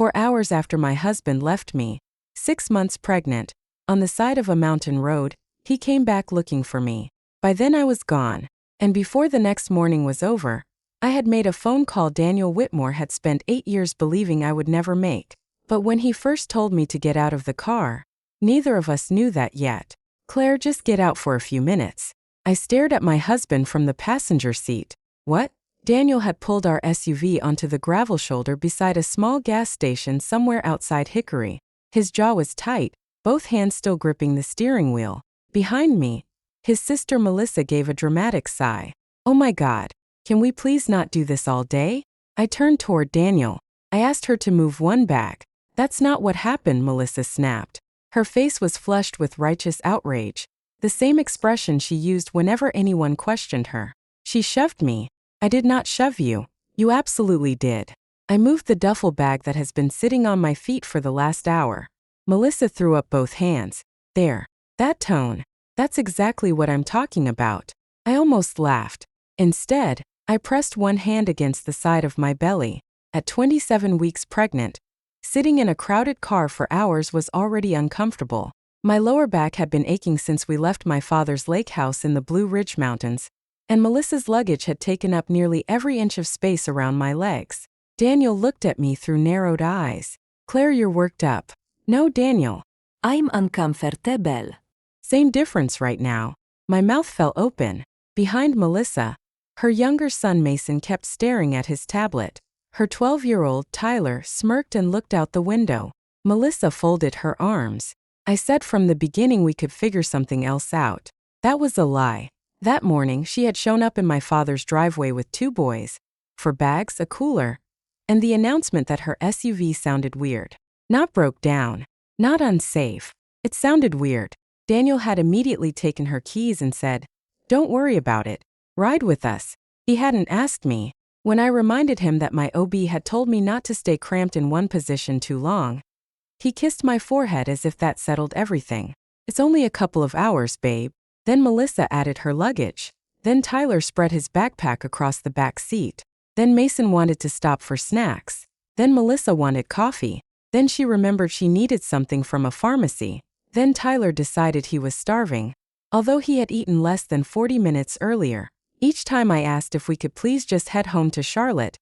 4 hours after my husband left me, 6 months pregnant, on the side of a mountain road, he came back looking for me. By then I was gone, and before the next morning was over, I had made a phone call Daniel Whitmore had spent 8 years believing I would never make. But when he first told me to get out of the car, neither of us knew that yet. Claire, just get out for a few minutes. I stared at my husband from the passenger seat. What? Daniel had pulled our SUV onto the gravel shoulder beside a small gas station somewhere outside Hickory. His jaw was tight, both hands still gripping the steering wheel. Behind me, his sister Melissa gave a dramatic sigh. Oh my God, can we please not do this all day? I turned toward Daniel. I asked her to move one back. That's not what happened, Melissa snapped. Her face was flushed with righteous outrage, the same expression she used whenever anyone questioned her. She shoved me. I did not shove you. You absolutely did. I moved the duffel bag that has been sitting on my feet for the last hour. Melissa threw up both hands. There. That tone. That's exactly what I'm talking about. I almost laughed. Instead, I pressed one hand against the side of my belly. At 27 weeks pregnant, sitting in a crowded car for hours was already uncomfortable. My lower back had been aching since we left my father's lake house in the Blue Ridge Mountains, and Melissa's luggage had taken up nearly every inch of space around my legs. Daniel looked at me through narrowed eyes. Claire, you're worked up. No, Daniel. I'm uncomfortable. Same difference right now. My mouth fell open. Behind Melissa, her younger son Mason kept staring at his tablet. Her 12-year-old Tyler smirked and looked out the window. Melissa folded her arms. I said from the beginning we could figure something else out. That was a lie. That morning she had shown up in my father's driveway with 2 boys, for bags, a cooler, and the announcement that her SUV sounded weird. Not broke down. Not unsafe. It sounded weird. Daniel had immediately taken her keys and said, "Don't worry about it. Ride with us." He hadn't asked me. When I reminded him that my OB had told me not to stay cramped in one position too long, he kissed my forehead as if that settled everything. It's only a couple of hours, babe. Then Melissa added her luggage. Then Tyler spread his backpack across the back seat. Then Mason wanted to stop for snacks. Then Melissa wanted coffee. Then she remembered she needed something from a pharmacy. Then Tyler decided he was starving, although he had eaten less than 40 minutes earlier. Each time I asked if we could please just head home to Charlotte,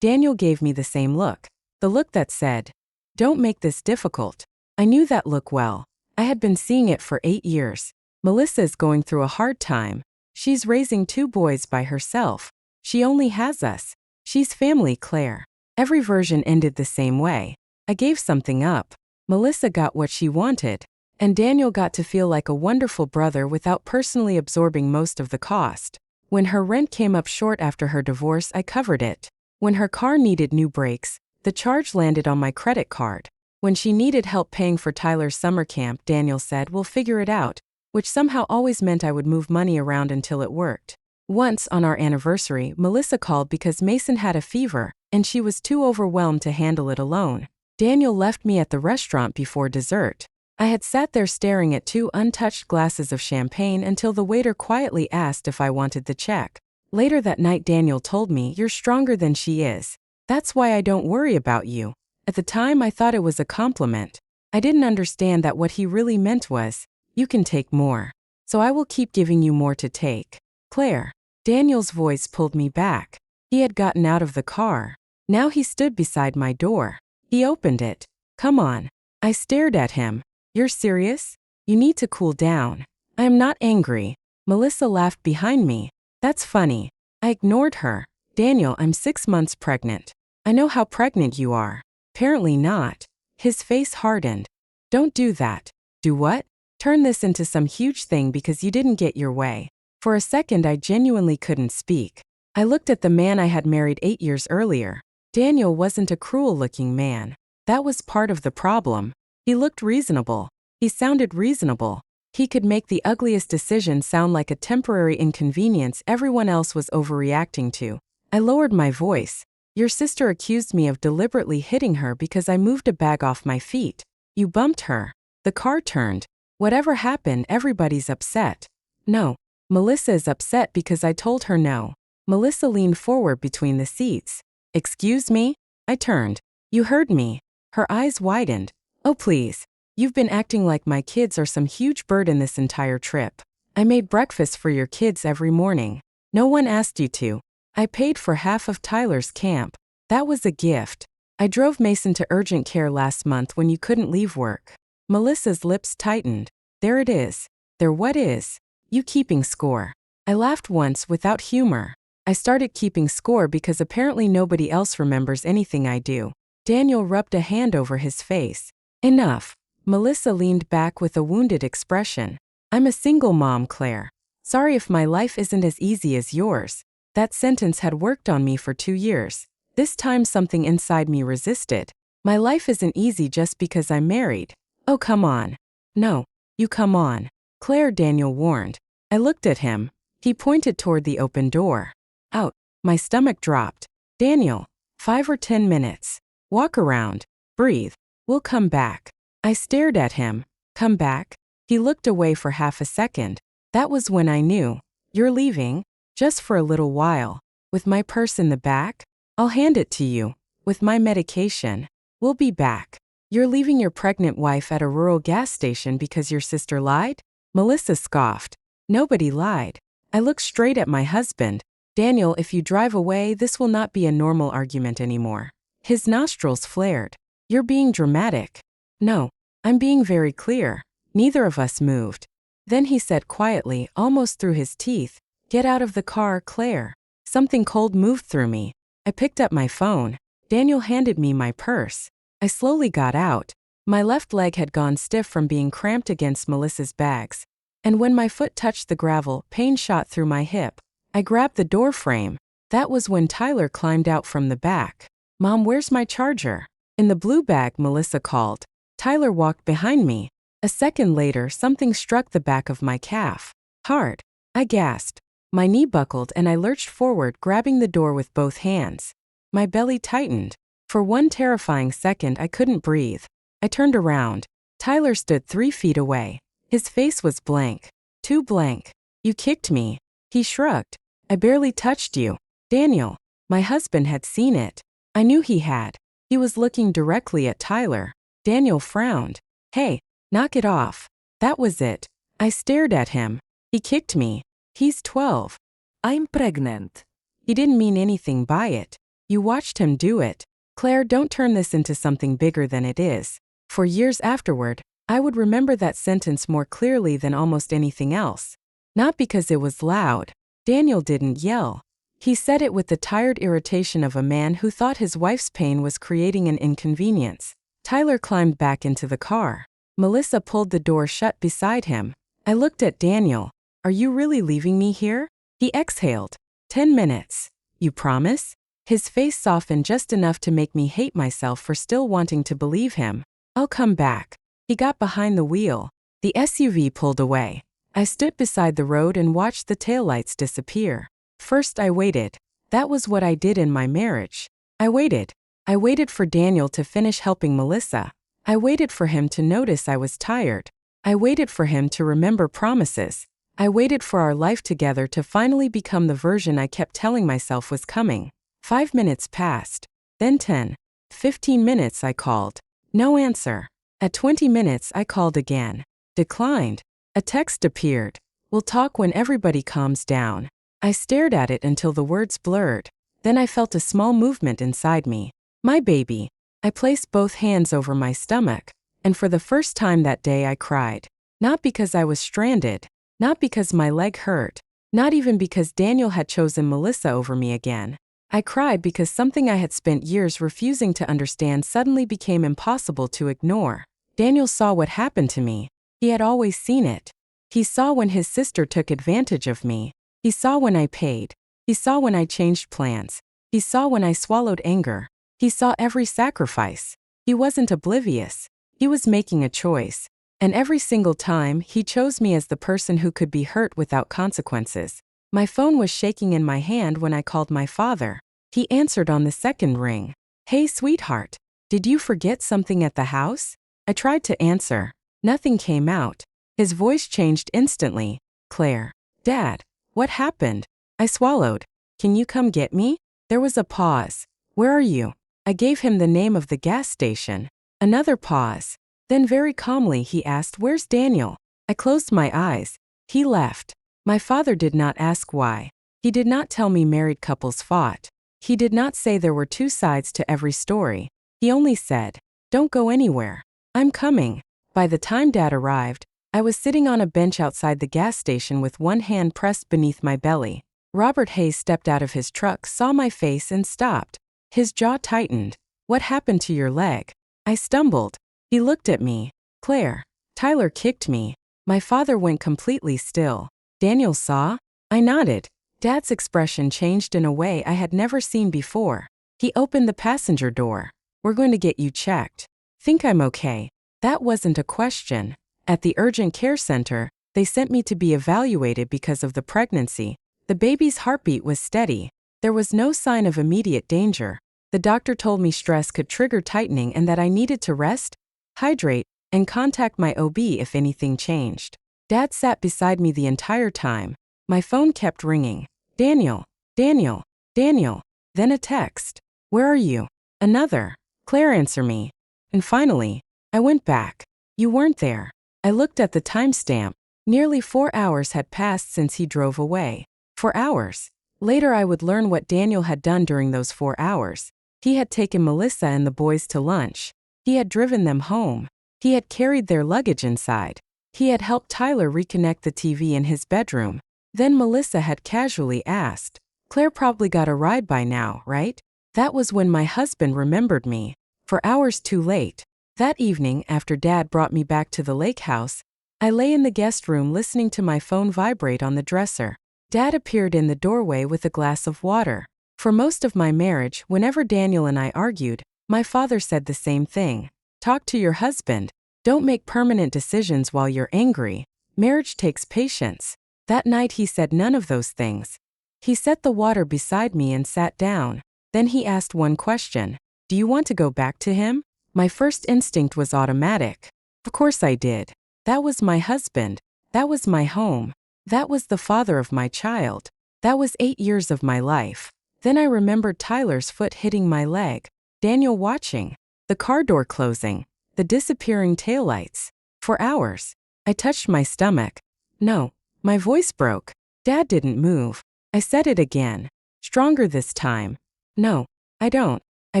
Daniel gave me the same look. The look that said, "Don't make this difficult." I knew that look well. I had been seeing it for 8 years. Melissa is going through a hard time. She's raising 2 boys by herself. She only has us. She's family, Claire. Every version ended the same way. I gave something up. Melissa got what she wanted, and Daniel got to feel like a wonderful brother without personally absorbing most of the cost. When her rent came up short after her divorce, I covered it. When her car needed new brakes, the charge landed on my credit card. When she needed help paying for Tyler's summer camp, Daniel said, "We'll figure it out," which somehow always meant I would move money around until it worked. Once, on our anniversary, Melissa called because Mason had a fever, and she was too overwhelmed to handle it alone. Daniel left me at the restaurant before dessert. I had sat there staring at 2 untouched glasses of champagne until the waiter quietly asked if I wanted the check. Later that night, Daniel told me, "You're stronger than she is. That's why I don't worry about you." At the time, I thought it was a compliment. I didn't understand that what he really meant was, "You can take more. So I will keep giving you more to take." Claire. Daniel's voice pulled me back. He had gotten out of the car. Now he stood beside my door. He opened it. "Come on." I stared at him. "You're serious? You need to cool down." "I am not angry." Melissa laughed behind me. "That's funny." I ignored her. "Daniel, I'm 6 months pregnant. I know how pregnant you are." "Apparently not." His face hardened. "Don't do that." "Do what?" "Turn this into some huge thing because you didn't get your way." For a second, I genuinely couldn't speak. I looked at the man I had married 8 years earlier. Daniel wasn't a cruel-looking man. That was part of the problem. He looked reasonable. He sounded reasonable. He could make the ugliest decision sound like a temporary inconvenience everyone else was overreacting to. I lowered my voice. "Your sister accused me of deliberately hitting her because I moved a bag off my feet. You bumped her. The car turned. Whatever happened, everybody's upset." "No. Melissa is upset because I told her no." Melissa leaned forward between the seats. "Excuse me?" I turned. "You heard me." Her eyes widened. Oh please. You've been acting like my kids are some huge burden this entire trip. I made breakfast for your kids every morning. No one asked you to. I paid for half of Tyler's camp. That was a gift. I drove Mason to urgent care last month when you couldn't leave work. Melissa's lips tightened. There it is. There what is? You keeping score. I laughed once without humor. I started keeping score because apparently nobody else remembers anything I do. Daniel rubbed a hand over his face. Enough. Melissa leaned back with a wounded expression. I'm a single mom, Claire. Sorry if my life isn't as easy as yours. That sentence had worked on me for 2 years. This time something inside me resisted. My life isn't easy just because I'm married. Oh, come on. No, you come on. Claire, Daniel warned. I looked at him. He pointed toward the open door. Out. My stomach dropped. Daniel, 5 or 10 minutes. Walk around. Breathe. We'll come back. I stared at him. Come back? He looked away for half a second. That was when I knew. You're leaving? Just for a little while. With my purse in the back? I'll hand it to you. With my medication. We'll be back. You're leaving your pregnant wife at a rural gas station because your sister lied? Melissa scoffed. Nobody lied. I looked straight at my husband. Daniel, if you drive away, this will not be a normal argument anymore. His nostrils flared. You're being dramatic. No, I'm being very clear. Neither of us moved. Then he said quietly, almost through his teeth, Get out of the car, Claire. Something cold moved through me. I picked up my phone. Daniel handed me my purse. I slowly got out. My left leg had gone stiff from being cramped against Melissa's bags. And when my foot touched the gravel, pain shot through my hip. I grabbed the door frame. That was when Tyler climbed out from the back. Mom, where's my charger? In the blue bag, Melissa called. Tyler walked behind me. A second later, something struck the back of my calf. Hard. I gasped. My knee buckled and I lurched forward, grabbing the door with both hands. My belly tightened. For one terrifying second, I couldn't breathe. I turned around. Tyler stood 3 feet away. His face was blank. Too blank. You kicked me. He shrugged. I barely touched you. Daniel. My husband had seen it. I knew he had. He was looking directly at Tyler. Daniel frowned. Hey, knock it off. That was it. I stared at him. He kicked me. He's 12. I'm pregnant. He didn't mean anything by it. You watched him do it. Claire, don't turn this into something bigger than it is. For years afterward, I would remember that sentence more clearly than almost anything else. Not because it was loud. Daniel didn't yell. He said it with the tired irritation of a man who thought his wife's pain was creating an inconvenience. Tyler climbed back into the car. Melissa pulled the door shut beside him. I looked at Daniel. Are you really leaving me here? He exhaled. 10 minutes. You promise? His face softened just enough to make me hate myself for still wanting to believe him. I'll come back. He got behind the wheel. The SUV pulled away. I stood beside the road and watched the taillights disappear. First I waited. That was what I did in my marriage. I waited. I waited for Daniel to finish helping Melissa. I waited for him to notice I was tired. I waited for him to remember promises. I waited for our life together to finally become the version I kept telling myself was coming. 5 minutes passed. Then 10. 15 minutes I called. No answer. At 20 minutes I called again. Declined. A text appeared. We'll talk when everybody calms down. I stared at it until the words blurred. Then I felt a small movement inside me. My baby. I placed both hands over my stomach. And for the first time that day I cried. Not because I was stranded. Not because my leg hurt. Not even because Daniel had chosen Melissa over me again. I cried because something I had spent years refusing to understand suddenly became impossible to ignore. Daniel saw what happened to me. He had always seen it. He saw when his sister took advantage of me. He saw when I paid. He saw when I changed plans. He saw when I swallowed anger. He saw every sacrifice. He wasn't oblivious. He was making a choice. And every single time, he chose me as the person who could be hurt without consequences. My phone was shaking in my hand when I called my father. He answered on the second ring. Hey, sweetheart. Did you forget something at the house? I tried to answer. Nothing came out. His voice changed instantly. Claire. Dad. What happened? I swallowed. Can you come get me? There was a pause. Where are you? I gave him the name of the gas station. Another pause. Then very calmly he asked, "Where's Daniel?" I closed my eyes. He left. My father did not ask why. He did not tell me married couples fought. He did not say there were two sides to every story. He only said, "Don't go anywhere. I'm coming." By the time Dad arrived, I was sitting on a bench outside the gas station with one hand pressed beneath my belly. Robert Hayes stepped out of his truck, saw my face, and stopped. His jaw tightened. "What happened to your leg?" I stumbled. He looked at me. "Claire, Tyler kicked me." My father went completely still. "Daniel saw?" I nodded. Dad's expression changed in a way I had never seen before. He opened the passenger door. "We're going to get you checked." "Think I'm okay?" That wasn't a question. At the urgent care center, they sent me to be evaluated because of the pregnancy. The baby's heartbeat was steady. There was no sign of immediate danger. The doctor told me stress could trigger tightening and that I needed to rest, hydrate, and contact my OB if anything changed. Dad sat beside me the entire time. My phone kept ringing. "Daniel, Daniel, Daniel." Then a text. "Where are you?" Another. "Claire, answer me." And finally, I went back. "You weren't there." I looked at the timestamp. Nearly 4 hours had passed since he drove away. 4 hours. Later I would learn what Daniel had done during those 4 hours. He had taken Melissa and the boys to lunch. He had driven them home. He had carried their luggage inside. He had helped Tyler reconnect the TV in his bedroom. Then Melissa had casually asked, "Claire probably got a ride by now, right?" That was when my husband remembered me. 4 hours too late. That evening, after Dad brought me back to the lake house, I lay in the guest room listening to my phone vibrate on the dresser. Dad appeared in the doorway with a glass of water. For most of my marriage, whenever Daniel and I argued, my father said the same thing. "Talk to your husband. Don't make permanent decisions while you're angry. Marriage takes patience." That night he said none of those things. He set the water beside me and sat down. Then he asked one question. "Do you want to go back to him?" My first instinct was automatic. Of course I did. That was my husband. That was my home. That was the father of my child. That was 8 years of my life. Then I remembered Tyler's foot hitting my leg, Daniel watching, the car door closing, the disappearing taillights. For hours, I touched my stomach. "No." My voice broke. Dad didn't move. I said it again, stronger this time. "No, I don't." I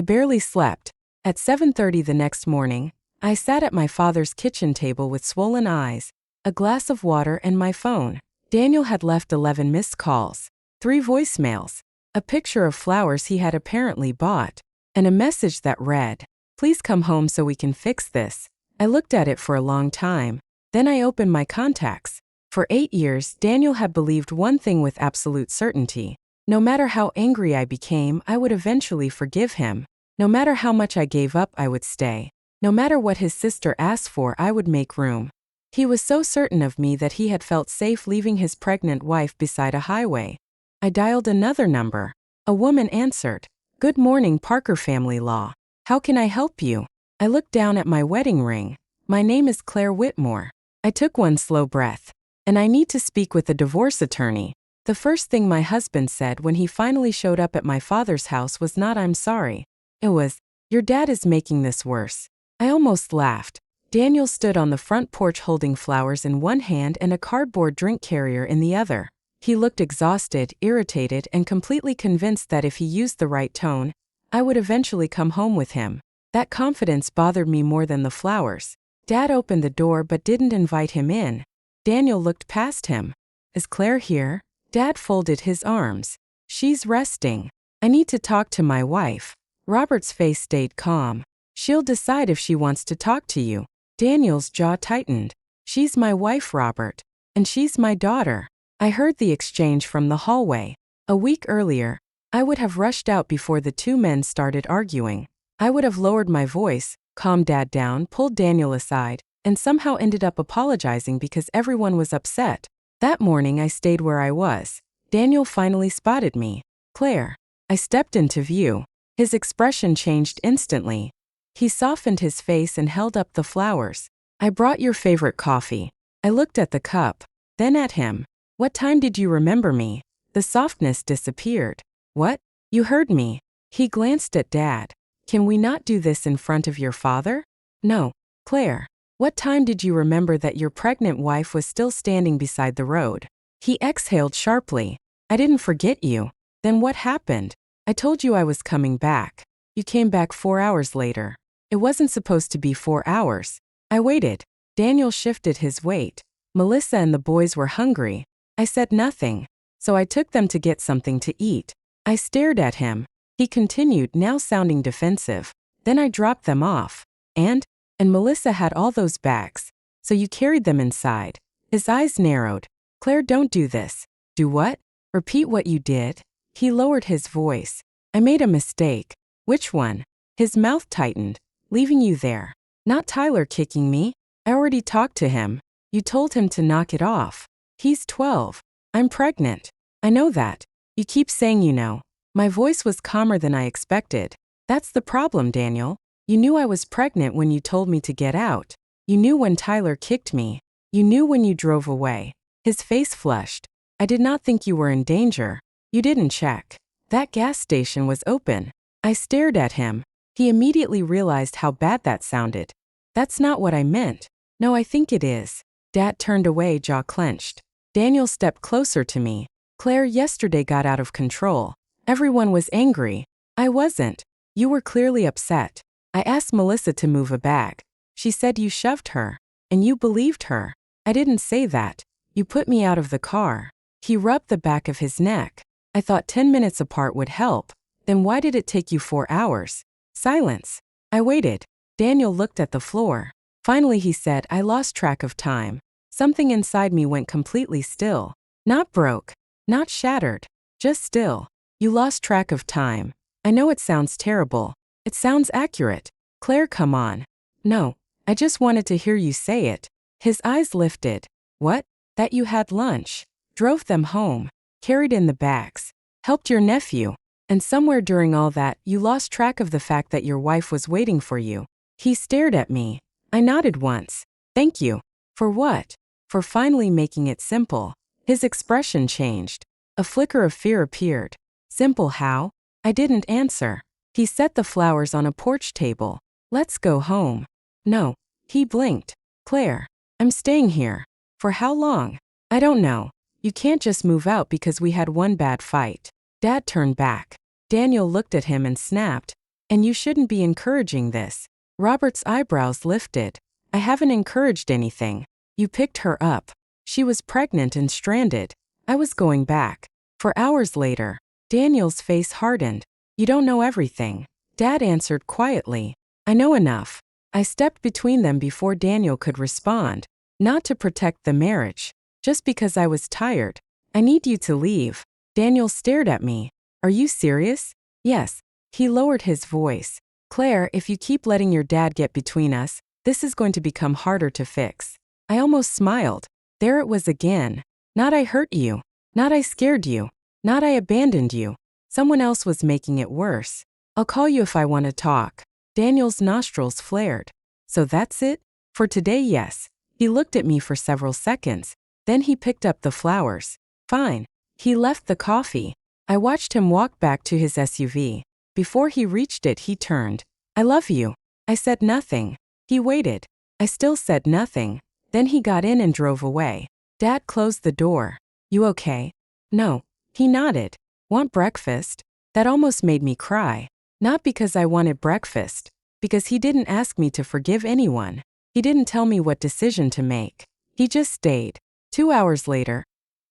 barely slept. At 7:30 the next morning, I sat at my father's kitchen table with swollen eyes, a glass of water and my phone. Daniel had left 11 missed calls, 3 voicemails, a picture of flowers he had apparently bought, and a message that read, "Please come home so we can fix this." I looked at it for a long time. Then I opened my contacts. For 8 years, Daniel had believed one thing with absolute certainty. No matter how angry I became, I would eventually forgive him. No matter how much I gave up, I would stay. No matter what his sister asked for, I would make room. He was so certain of me that he had felt safe leaving his pregnant wife beside a highway. I dialed another number. A woman answered. "Good morning, Parker Family Law. How can I help you?" I looked down at my wedding ring. "My name is Claire Whitmore." I took one slow breath. "And I need to speak with a divorce attorney." The first thing my husband said when he finally showed up at my father's house was not "I'm sorry." It was, "Your dad is making this worse." I almost laughed. Daniel stood on the front porch holding flowers in one hand and a cardboard drink carrier in the other. He looked exhausted, irritated, and completely convinced that if he used the right tone, I would eventually come home with him. That confidence bothered me more than the flowers. Dad opened the door but didn't invite him in. Daniel looked past him. "Is Claire here?" Dad folded his arms. "She's resting. I need to talk to my wife." Robert's face stayed calm. "She'll decide if she wants to talk to you." Daniel's jaw tightened. "She's my wife, Robert. And she's my daughter." I heard the exchange from the hallway. A week earlier, I would have rushed out before the two men started arguing. I would have lowered my voice, calmed Dad down, pulled Daniel aside, and somehow ended up apologizing because everyone was upset. That morning I stayed where I was. Daniel finally spotted me. "Claire." I stepped into view. His expression changed instantly. He softened his face and held up the flowers. "I brought your favorite coffee." I looked at the cup, then at him. "What time did you remember me?" The softness disappeared. "What? You heard me." He glanced at Dad. "Can we not do this in front of your father?" No. Claire, what time did you remember that your pregnant wife was still standing beside the road? He exhaled sharply. I didn't forget you. Then what happened? I told you I was coming back. You came back 4 hours later. It wasn't supposed to be 4 hours. I waited. Daniel shifted his weight. Melissa and the boys were hungry. I said nothing. So I took them to get something to eat. I stared at him. He continued, now sounding defensive. Then I dropped them off. And Melissa had all those bags. So you carried them inside. His eyes narrowed. Claire, don't do this. Do what? Repeat what you did. He lowered his voice. I made a mistake. Which one? His mouth tightened. Leaving you there. Not Tyler kicking me. I already talked to him. You told him to knock it off. He's 12. I'm pregnant. I know that. You keep saying you know. My voice was calmer than I expected. That's the problem, Daniel. You knew I was pregnant when you told me to get out. You knew when Tyler kicked me. You knew when you drove away. His face flushed. I did not think you were in danger. You didn't check. That gas station was open. I stared at him. He immediately realized how bad that sounded. That's not what I meant. No, I think it is. Dad turned away, jaw clenched. Daniel stepped closer to me. Claire, yesterday got out of control. Everyone was angry. I wasn't. You were clearly upset. I asked Melissa to move a bag. She said you shoved her. And you believed her. I didn't say that. You put me out of the car. He rubbed the back of his neck. I thought 10 minutes apart would help. Then why did it take you 4 hours? Silence. I waited. Daniel looked at the floor. Finally he said, I lost track of time. Something inside me went completely still. Not broke. Not shattered. Just still. You lost track of time. I know it sounds terrible. It sounds accurate. Claire, come on. No. I just wanted to hear you say it. His eyes lifted. What? That you had lunch. Drove them home. Carried in the bags. Helped your nephew. And somewhere during all that, you lost track of the fact that your wife was waiting for you. He stared at me. I nodded once. Thank you. For what? For finally making it simple. His expression changed. A flicker of fear appeared. Simple how? I didn't answer. He set the flowers on a porch table. Let's go home. No. He blinked. Claire, I'm staying here. For how long? I don't know. You can't just move out because we had one bad fight. Dad turned back. Daniel looked at him and snapped. And you shouldn't be encouraging this. Robert's eyebrows lifted. I haven't encouraged anything. You picked her up. She was pregnant and stranded. I was going back. For hours later. Daniel's face hardened. You don't know everything. Dad answered quietly. I know enough. I stepped between them before Daniel could respond. Not to protect the marriage. Just because I was tired. I need you to leave. Daniel stared at me. Are you serious? Yes. He lowered his voice. Claire, if you keep letting your dad get between us, this is going to become harder to fix. I almost smiled. There it was again. Not I hurt you. Not I scared you. Not I abandoned you. Someone else was making it worse. I'll call you if I want to talk. Daniel's nostrils flared. So that's it? For today, yes. He looked at me for several seconds. Then he picked up the flowers. Fine. He left the coffee. I watched him walk back to his SUV. Before he reached it, he turned. I love you. I said nothing. He waited. I still said nothing. Then he got in and drove away. Dad closed the door. You okay? No. He nodded. Want breakfast? That almost made me cry. Not because I wanted breakfast. Because he didn't ask me to forgive anyone. He didn't tell me what decision to make. He just stayed. 2 hours later,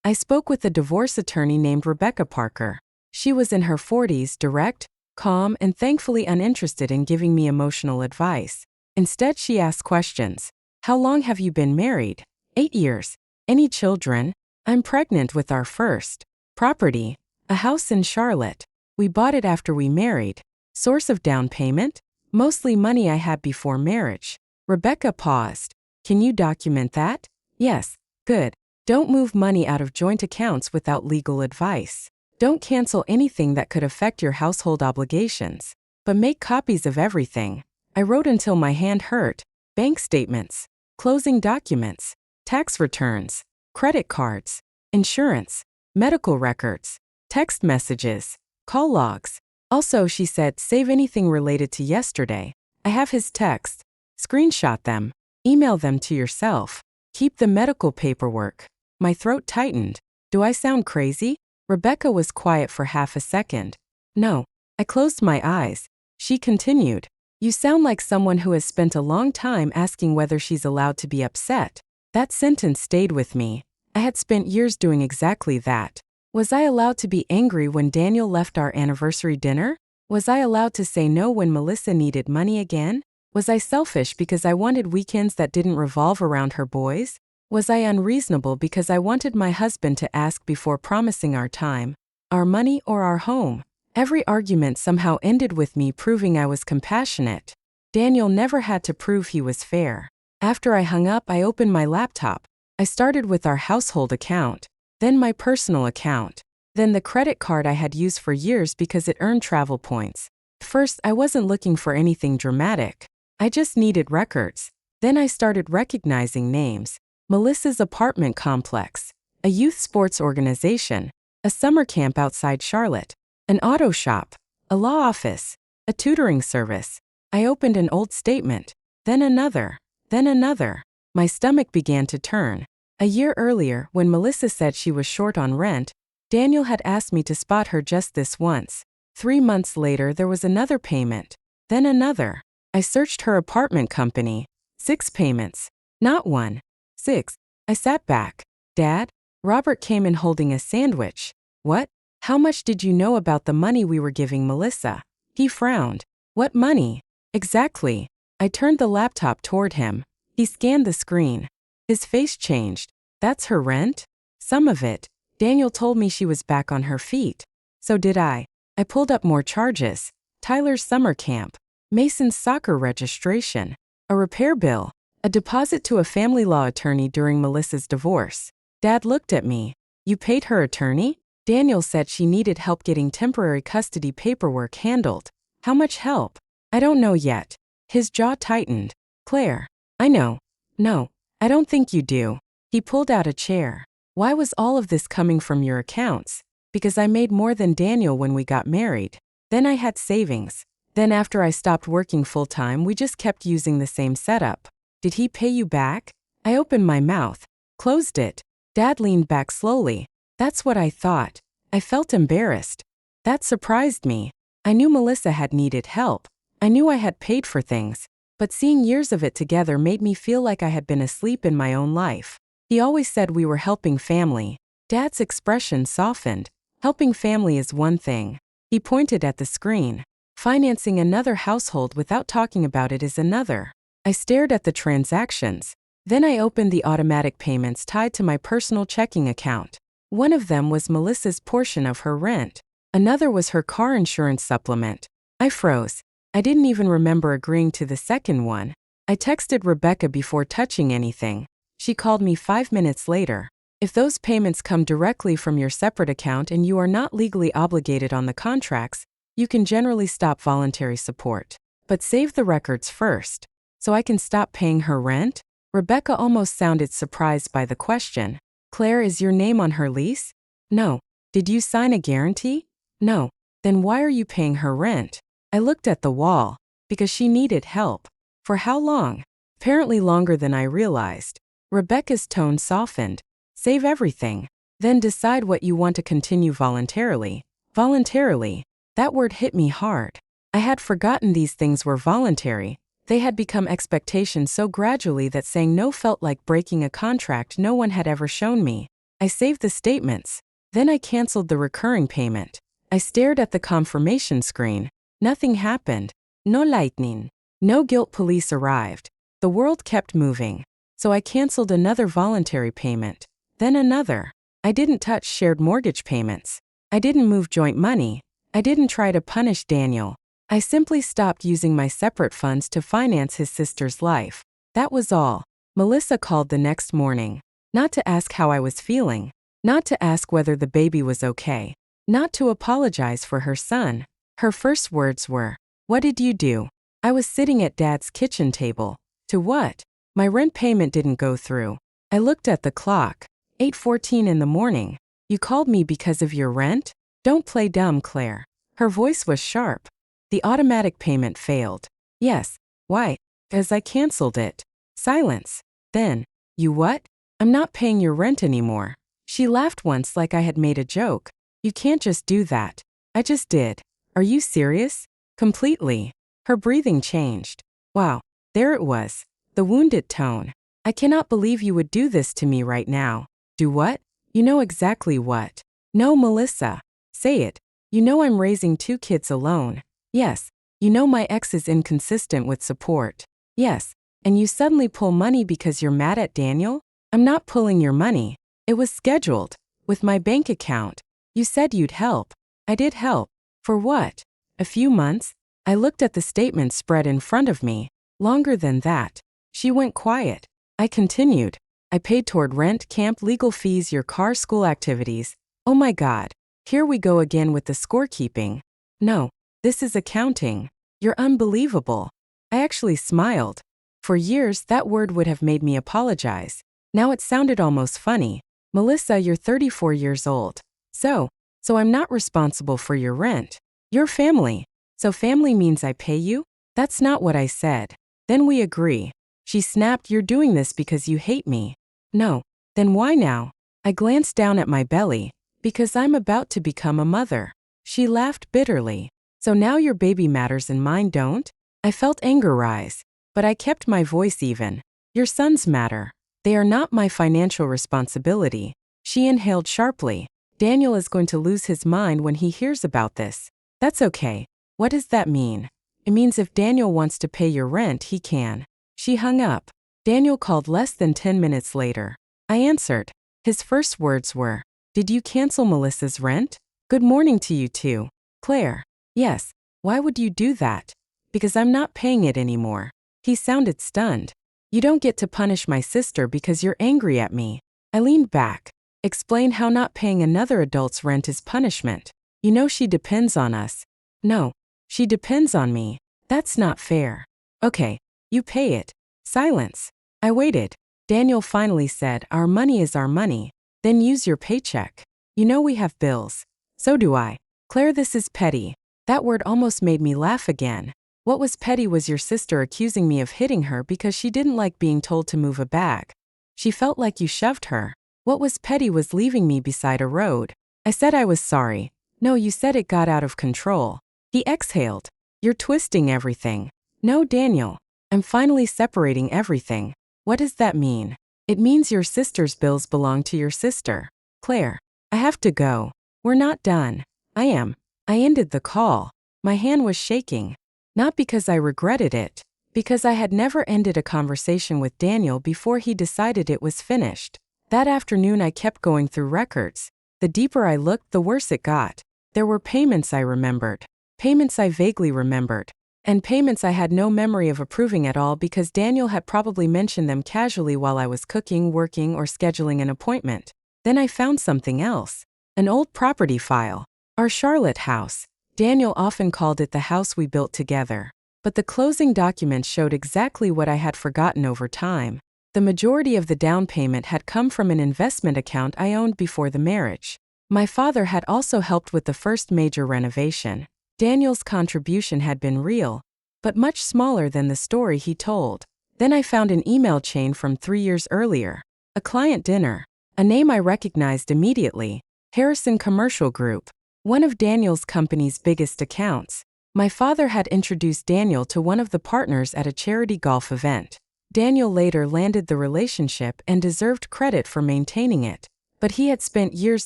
I spoke with a divorce attorney named Rebecca Parker. She was in her 40s, direct, calm, and thankfully uninterested in giving me emotional advice. Instead, she asked questions. How long have you been married? 8 years. Any children? I'm pregnant with our first. Property. A house in Charlotte. We bought it after we married. Source of down payment? Mostly money I had before marriage. Rebecca paused. Can you document that? Yes. Good. Don't move money out of joint accounts without legal advice. Don't cancel anything that could affect your household obligations. But make copies of everything. I wrote until my hand hurt. Bank statements. Closing documents. Tax returns. Credit cards. Insurance. Medical records. Text messages. Call logs. Also, she said, save anything related to yesterday. I have his text. Screenshot them. Email them to yourself. Keep the medical paperwork. My throat tightened. Do I sound crazy? Rebecca was quiet for half a second. No. I closed my eyes. She continued. You sound like someone who has spent a long time asking whether she's allowed to be upset. That sentence stayed with me. I had spent years doing exactly that. Was I allowed to be angry when Daniel left our anniversary dinner? Was I allowed to say no when Melissa needed money again? Was I selfish because I wanted weekends that didn't revolve around her boys? Was I unreasonable because I wanted my husband to ask before promising our time, our money, or our home? Every argument somehow ended with me proving I was compassionate. Daniel never had to prove he was fair. After I hung up, I opened my laptop. I started with our household account, then my personal account, then the credit card I had used for years because it earned travel points. First, I wasn't looking for anything dramatic. I just needed records. Then I started recognizing names. Melissa's apartment complex, a youth sports organization, a summer camp outside Charlotte, an auto shop, a law office, a tutoring service. I opened an old statement, then another, then another. My stomach began to turn. A year earlier, when Melissa said she was short on rent, Daniel had asked me to spot her just this once. 3 months later, there was another payment, then another. I searched her apartment company. 6 payments. Not 1. 6. I sat back. Dad? Robert came in holding a sandwich. What? How much did you know about the money we were giving Melissa? He frowned. What money? Exactly. I turned the laptop toward him. He scanned the screen. His face changed. That's her rent? Some of it. Daniel told me she was back on her feet. So did I. I pulled up more charges. Tyler's summer camp. Mason's soccer registration. A repair bill. A deposit to a family law attorney during Melissa's divorce. Dad looked at me. You paid her attorney? Daniel said she needed help getting temporary custody paperwork handled. How much help? I don't know yet. His jaw tightened. Claire. I know. No, I don't think you do. He pulled out a chair. Why was all of this coming from your accounts? Because I made more than Daniel when we got married. Then I had savings. Then after I stopped working full-time, we just kept using the same setup. Did he pay you back? I opened my mouth, closed it. Dad leaned back slowly. That's what I thought. I felt embarrassed. That surprised me. I knew Melissa had needed help. I knew I had paid for things. But seeing years of it together made me feel like I had been asleep in my own life. He always said we were helping family. Dad's expression softened. Helping family is one thing. He pointed at the screen. Financing another household without talking about it is another. I stared at the transactions. Then I opened the automatic payments tied to my personal checking account. One of them was Melissa's portion of her rent. Another was her car insurance supplement. I froze. I didn't even remember agreeing to the second one. I texted Rebecca before touching anything. She called me 5 minutes later. If those payments come directly from your separate account and you are not legally obligated on the contracts, you can generally stop voluntary support. But save the records first. So I can stop paying her rent? Rebecca almost sounded surprised by the question. Claire, is your name on her lease? No. Did you sign a guarantee? No. Then why are you paying her rent? I looked at the wall. Because she needed help. For how long? Apparently longer than I realized. Rebecca's tone softened. Save everything. Then decide what you want to continue voluntarily. Voluntarily. That word hit me hard. I had forgotten these things were voluntary. They had become expectations so gradually that saying no felt like breaking a contract no one had ever shown me. I saved the statements. Then I canceled the recurring payment. I stared at the confirmation screen. Nothing happened. No lightning. No guilt. Police arrived. The world kept moving. So I canceled another voluntary payment. Then another. I didn't touch shared mortgage payments. I didn't move joint money. I didn't try to punish Daniel. I simply stopped using my separate funds to finance his sister's life. That was all. Melissa called the next morning. Not to ask how I was feeling. Not to ask whether the baby was okay. Not to apologize for her son. Her first words were, "What did you do?" I was sitting at Dad's kitchen table. To what? My rent payment didn't go through. I looked at the clock. 8:14 in the morning. You called me because of your rent? Don't play dumb, Claire. Her voice was sharp. The automatic payment failed. Yes. Why? As I canceled it. Silence. Then, you what? I'm not paying your rent anymore. She laughed once like I had made a joke. You can't just do that. I just did. Are you serious? Completely. Her breathing changed. Wow, there it was. The wounded tone. I cannot believe you would do this to me right now. Do what? You know exactly what. No, Melissa. Say it. You know I'm raising 2 kids alone. Yes. You know my ex is inconsistent with support. Yes. And you suddenly pull money because you're mad at Daniel? I'm not pulling your money. It was scheduled. With my bank account. You said you'd help. I did help. For what? A few months? I looked at the statement spread in front of me. Longer than that. She went quiet. I continued. I paid toward rent, camp, legal fees, your car, school activities. Oh my God. Here we go again with the scorekeeping. No, this is accounting. You're unbelievable. I actually smiled. For years, that word would have made me apologize. Now it sounded almost funny. Melissa, you're 34 years old. So I'm not responsible for your rent. You're family. So family means I pay you? That's not what I said. Then we agree. She snapped, you're doing this because you hate me. No. Then why now? I glanced down at my belly. Because I'm about to become a mother. She laughed bitterly. So now your baby matters and mine don't? I felt anger rise. But I kept my voice even. Your sons matter. They are not my financial responsibility. She inhaled sharply. Daniel is going to lose his mind when he hears about this. That's okay. What does that mean? It means if Daniel wants to pay your rent, he can. She hung up. Daniel called less than 10 minutes later. I answered. His first words were, did you cancel Melissa's rent? Good morning to you too. Claire. Yes. Why would you do that? Because I'm not paying it anymore. He sounded stunned. You don't get to punish my sister because you're angry at me. I leaned back. Explain how not paying another adult's rent is punishment. You know she depends on us. No. She depends on me. That's not fair. Okay. You pay it. Silence. I waited. Daniel finally said, our money is our money. Then use your paycheck. You know we have bills. So do I. Claire, this is petty. That word almost made me laugh again. What was petty was your sister accusing me of hitting her because she didn't like being told to move a bag. She felt like you shoved her. What was petty was leaving me beside a road. I said I was sorry. No, you said it got out of control. He exhaled. You're twisting everything. No, Daniel. I'm finally separating everything. What does that mean? It means your sister's bills belong to your sister. Claire. I have to go. We're not done. I am. I ended the call. My hand was shaking. Not because I regretted it. Because I had never ended a conversation with Daniel before he decided it was finished. That afternoon I kept going through records. The deeper I looked, the worse it got. There were payments I remembered. Payments I vaguely remembered. And payments I had no memory of approving at all because Daniel had probably mentioned them casually while I was cooking, working, or scheduling an appointment. Then I found something else. An old property file. Our Charlotte house. Daniel often called it the house we built together. But the closing documents showed exactly what I had forgotten over time. The majority of the down payment had come from an investment account I owned before the marriage. My father had also helped with the first major renovation. Daniel's contribution had been real, but much smaller than the story he told. Then I found an email chain from 3 years earlier. A client dinner. A name I recognized immediately. Harrison Commercial Group. One of Daniel's company's biggest accounts. My father had introduced Daniel to one of the partners at a charity golf event. Daniel later landed the relationship and deserved credit for maintaining it. But he had spent years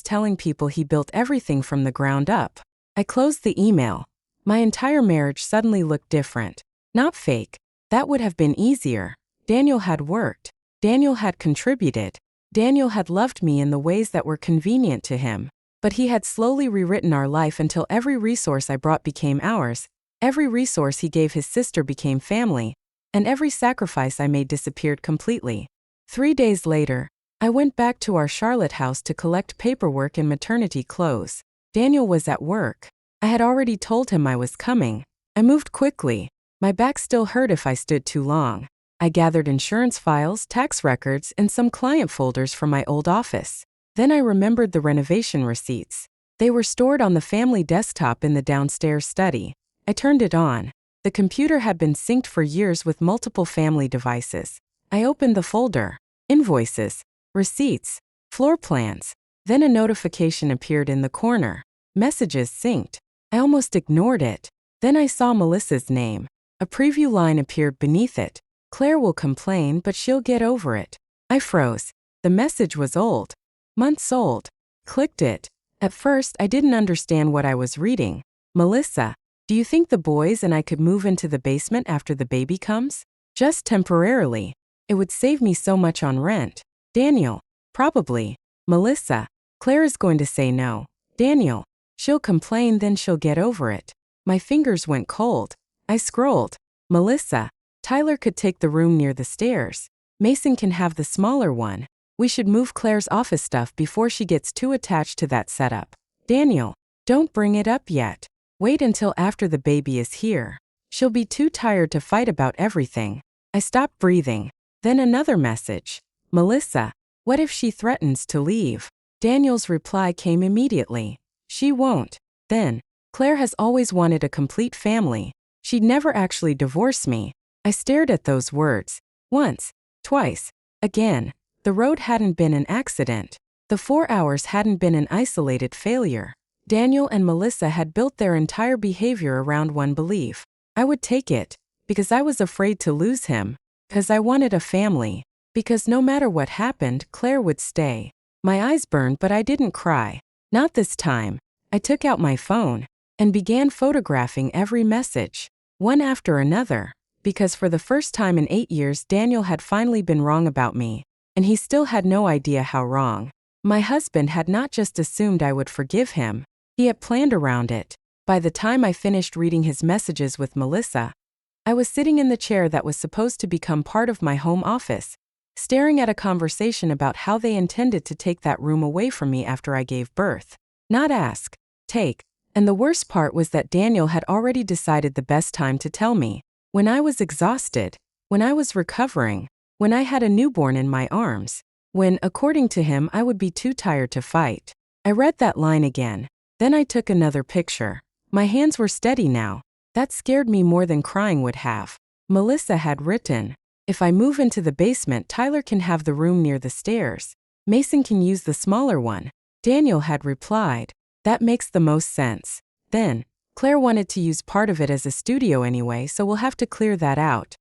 telling people he built everything from the ground up. I closed the email. My entire marriage suddenly looked different. Not fake. That would have been easier. Daniel had worked. Daniel had contributed. Daniel had loved me in the ways that were convenient to him. But he had slowly rewritten our life until every resource I brought became ours, every resource he gave his sister became family, and every sacrifice I made disappeared completely. 3 days later, I went back to our Charlotte house to collect paperwork and maternity clothes. Daniel was at work. I had already told him I was coming. I moved quickly. My back still hurt if I stood too long. I gathered insurance files, tax records, and some client folders from my old office. Then I remembered the renovation receipts. They were stored on the family desktop in the downstairs study. I turned it on. The computer had been synced for years with multiple family devices. I opened the folder. Invoices, receipts, floor plans. Then a notification appeared in the corner. Messages synced. I almost ignored it. Then I saw Melissa's name. A preview line appeared beneath it. Claire will complain, but she'll get over it. I froze. The message was old. Months old. Clicked it. At first, I didn't understand what I was reading. Melissa, do you think the boys and I could move into the basement after the baby comes? Just temporarily. It would save me so much on rent. Daniel, probably. Melissa, Claire is going to say no. Daniel, she'll complain, then she'll get over it. My fingers went cold. I scrolled. Melissa, Tyler could take the room near the stairs. Mason can have the smaller one. We should move Claire's office stuff before she gets too attached to that setup. Daniel, don't bring it up yet. Wait until after the baby is here. She'll be too tired to fight about everything. I stopped breathing. Then another message. Melissa, what if she threatens to leave? Daniel's reply came immediately. She won't. Then, Claire has always wanted a complete family. She'd never actually divorce me. I stared at those words. Once, twice, again. The road hadn't been an accident. The 4 hours hadn't been an isolated failure. Daniel and Melissa had built their entire behavior around one belief. I would take it, because I was afraid to lose him, because I wanted a family, because no matter what happened, Claire would stay. My eyes burned, but I didn't cry. Not this time. I took out my phone and began photographing every message, one after another, because for the first time in 8 years, Daniel had finally been wrong about me, and he still had no idea how wrong. My husband had not just assumed I would forgive him, he had planned around it. By the time I finished reading his messages with Melissa, I was sitting in the chair that was supposed to become part of my home office, staring at a conversation about how they intended to take that room away from me after I gave birth. Not ask, take. And the worst part was that Daniel had already decided the best time to tell me. When I was exhausted, when I was recovering, when I had a newborn in my arms, when, according to him, I would be too tired to fight. I read that line again. Then I took another picture. My hands were steady now. That scared me more than crying would have. Melissa had written, if I move into the basement, Tyler can have the room near the stairs. Mason can use the smaller one. Daniel had replied, that makes the most sense. Then, Claire wanted to use part of it as a studio anyway, so we'll have to clear that out.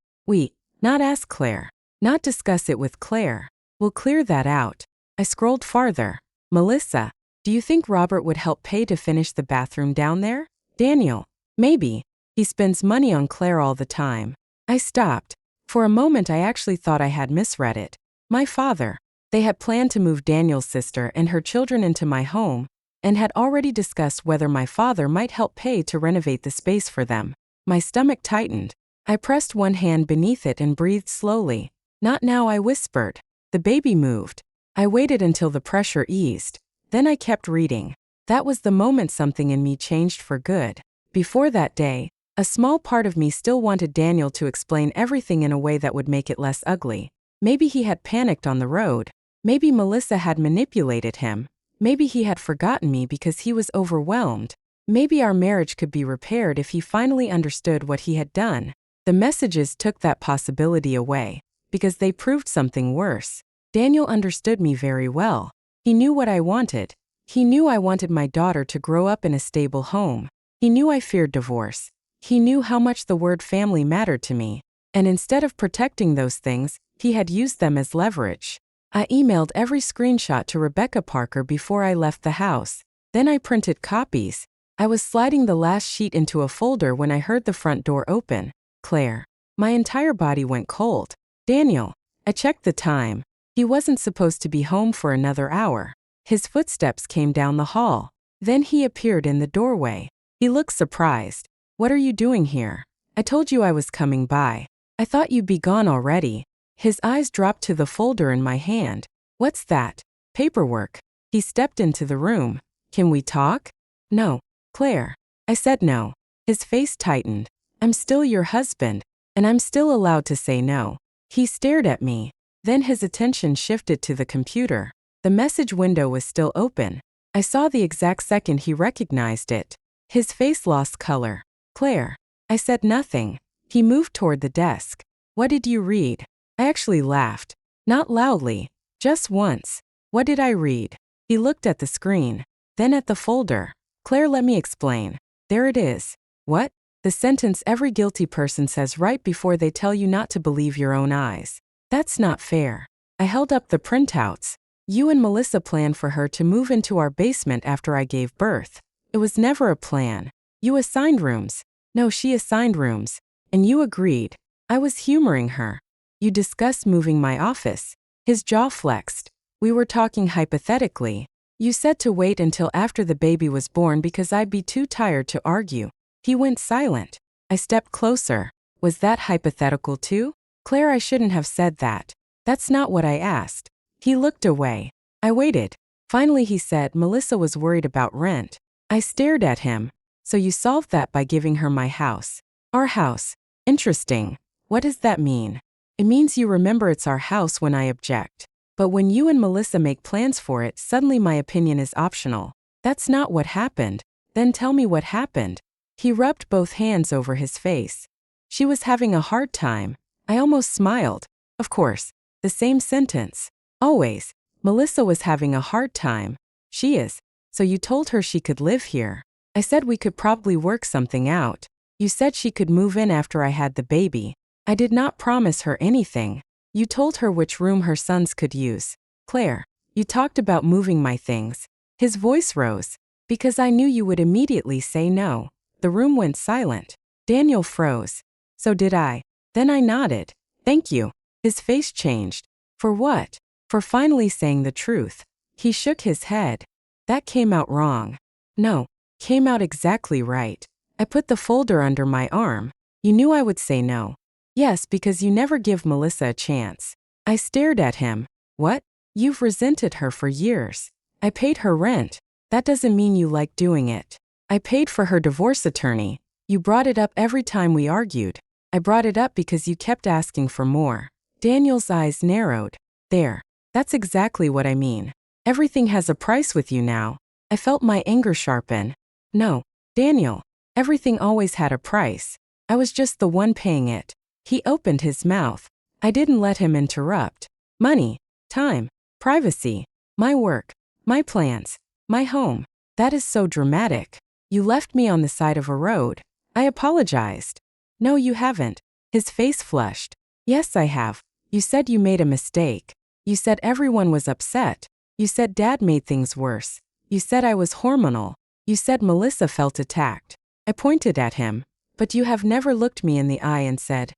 Not ask Claire. Not discuss it with Claire. We'll clear that out. I scrolled farther. Melissa, do you think Robert would help pay to finish the bathroom down there? Daniel, maybe. He spends money on Claire all the time. I stopped. For a moment I actually thought I had misread it. My father. They had planned to move Daniel's sister and her children into my home, and had already discussed whether my father might help pay to renovate the space for them. My stomach tightened. I pressed one hand beneath it and breathed slowly. Not now, I whispered. The baby moved. I waited until the pressure eased. Then I kept reading. That was the moment something in me changed for good. Before that day, a small part of me still wanted Daniel to explain everything in a way that would make it less ugly. Maybe he had panicked on the road. Maybe Melissa had manipulated him. Maybe he had forgotten me because he was overwhelmed. Maybe our marriage could be repaired if he finally understood what he had done. The messages took that possibility away, because they proved something worse. Daniel understood me very well. He knew what I wanted. He knew I wanted my daughter to grow up in a stable home. He knew I feared divorce. He knew how much the word family mattered to me. And instead of protecting those things, he had used them as leverage. I emailed every screenshot to Rebecca Parker before I left the house. Then I printed copies. I was sliding the last sheet into a folder when I heard the front door open. Claire. My entire body went cold. Daniel. I checked the time. He wasn't supposed to be home for another hour. His footsteps came down the hall. Then he appeared in the doorway. He looked surprised. What are you doing here? I told you I was coming by. I thought you'd be gone already. His eyes dropped to the folder in my hand. What's that? Paperwork. He stepped into the room. Can we talk? No. Claire. I said no. His face tightened. I'm still your husband, and I'm still allowed to say no. He stared at me. Then his attention shifted to the computer. The message window was still open. I saw the exact second he recognized it. His face lost color. Claire. I said nothing. He moved toward the desk. What did you read? I actually laughed. Not loudly. Just once. What did I read? He looked at the screen. Then at the folder. Claire, let me explain. There it is. What? The sentence every guilty person says right before they tell you not to believe your own eyes. That's not fair. I held up the printouts. You and Melissa planned for her to move into our basement after I gave birth. It was never a plan. You assigned rooms. No, she assigned rooms. And you agreed. I was humoring her. You discussed moving my office. His jaw flexed. We were talking hypothetically. You said to wait until after the baby was born because I'd be too tired to argue. He went silent. I stepped closer. Was that hypothetical too? Claire, I shouldn't have said that. That's not what I asked. He looked away. I waited. Finally he said Melissa was worried about rent. I stared at him. So you solved that by giving her my house. Our house. Interesting. What does that mean? It means you remember it's our house when I object. But when you and Melissa make plans for it, suddenly my opinion is optional. That's not what happened. Then tell me what happened. He rubbed both hands over his face. She was having a hard time. I almost smiled. Of course. The same sentence. Always. Melissa was having a hard time. She is. So you told her she could live here. I said we could probably work something out. You said she could move in after I had the baby. I did not promise her anything. You told her which room her sons could use. Claire, you talked about moving my things. His voice rose. Because I knew you would immediately say no. The room went silent. Daniel froze. So did I. Then I nodded. Thank you. His face changed. For what? For finally saying the truth. He shook his head. That came out wrong. No. Came out exactly right. I put the folder under my arm. You knew I would say no. Yes, because you never give Melissa a chance. I stared at him. What? You've resented her for years. I paid her rent. That doesn't mean you like doing it. I paid for her divorce attorney. You brought it up every time we argued. I brought it up because you kept asking for more. Daniel's eyes narrowed. There. That's exactly what I mean. Everything has a price with you now. I felt my anger sharpen. No, Daniel. Everything always had a price. I was just the one paying it. He opened his mouth. I didn't let him interrupt. Money, time, privacy, my work, my plans, my home. That is so dramatic. You left me on the side of a road. I apologized. No, you haven't. His face flushed. Yes, I have. You said you made a mistake. You said everyone was upset. You said Dad made things worse. You said I was hormonal. You said Melissa felt attacked. I pointed at him. But you have never looked me in the eye and said,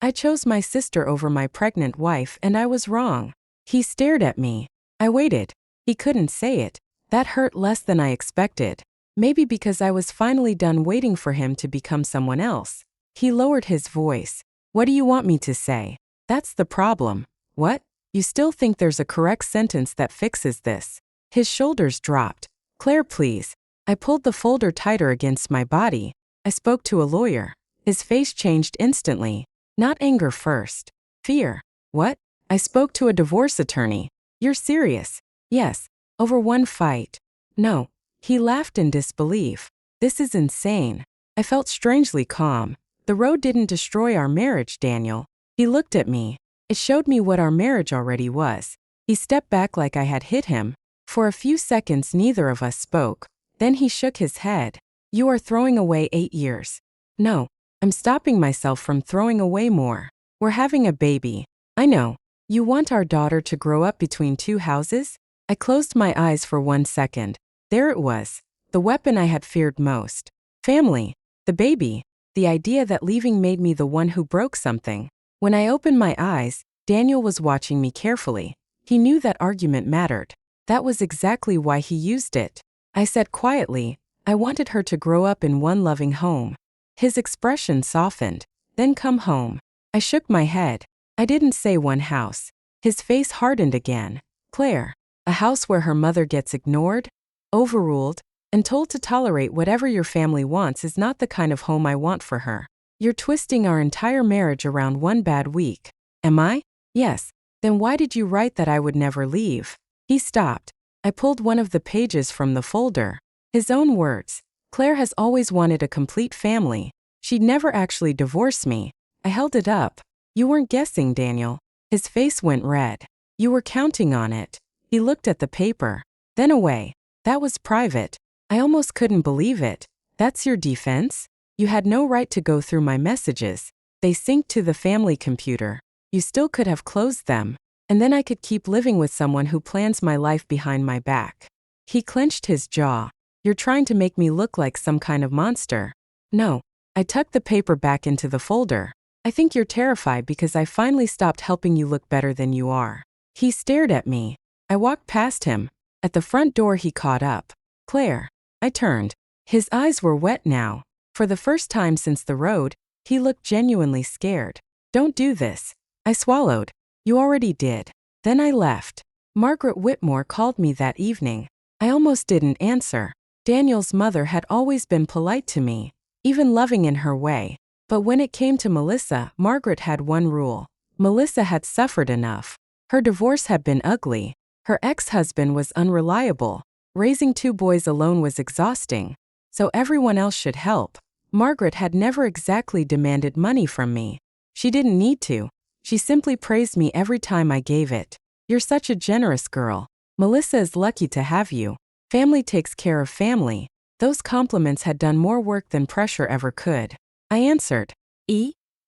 I chose my sister over my pregnant wife and I was wrong. He stared at me. I waited. He couldn't say it. That hurt less than I expected. Maybe because I was finally done waiting for him to become someone else. He lowered his voice. What do you want me to say? That's the problem. What? You still think there's a correct sentence that fixes this? His shoulders dropped. Claire, please. I pulled the folder tighter against my body. I spoke to a lawyer. His face changed instantly. Not anger first. Fear. What? I spoke to a divorce attorney. You're serious? Yes. Over one fight. No. He laughed in disbelief. This is insane. I felt strangely calm. The road didn't destroy our marriage, Daniel. He looked at me. It showed me what our marriage already was. He stepped back like I had hit him. For a few seconds neither of us spoke. Then he shook his head. You are throwing away 8 years. No. I'm stopping myself from throwing away more. We're having a baby. I know. You want our daughter to grow up between two houses? I closed my eyes for 1 second. There it was. The weapon I had feared most. Family. The baby. The idea that leaving made me the one who broke something. When I opened my eyes, Daniel was watching me carefully. He knew that argument mattered. That was exactly why he used it. I said quietly, I wanted her to grow up in one loving home. His expression softened. Then come home. I shook my head. I didn't say one house. His face hardened again. Claire. A house where her mother gets ignored, overruled, and told to tolerate whatever your family wants is not the kind of home I want for her. You're twisting our entire marriage around one bad week. Am I? Yes. Then why did you write that I would never leave? He stopped. I pulled one of the pages from the folder. His own words. Claire has always wanted a complete family. She'd never actually divorce me. I held it up. You weren't guessing, Daniel. His face went red. You were counting on it. He looked at the paper, then away. That was private. I almost couldn't believe it. That's your defense? You had no right to go through my messages. They synced to the family computer. You still could have closed them. And then I could keep living with someone who plans my life behind my back. He clenched his jaw. You're trying to make me look like some kind of monster. No. I tucked the paper back into the folder. I think you're terrified because I finally stopped helping you look better than you are. He stared at me. I walked past him. At the front door he caught up. Claire. I turned. His eyes were wet now. For the first time since the road, he looked genuinely scared. Don't do this. I swallowed. You already did. Then I left. Margaret Whitmore called me that evening. I almost didn't answer. Daniel's mother had always been polite to me, even loving in her way. But when it came to Melissa, Margaret had one rule. Melissa had suffered enough. Her divorce had been ugly. Her ex-husband was unreliable. Raising 2 boys alone was exhausting. So everyone else should help. Margaret had never exactly demanded money from me. She didn't need to. She simply praised me every time I gave it. You're such a generous girl. Melissa is lucky to have you. Family takes care of family. Those compliments had done more work than pressure ever could. I answered.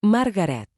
Margaret.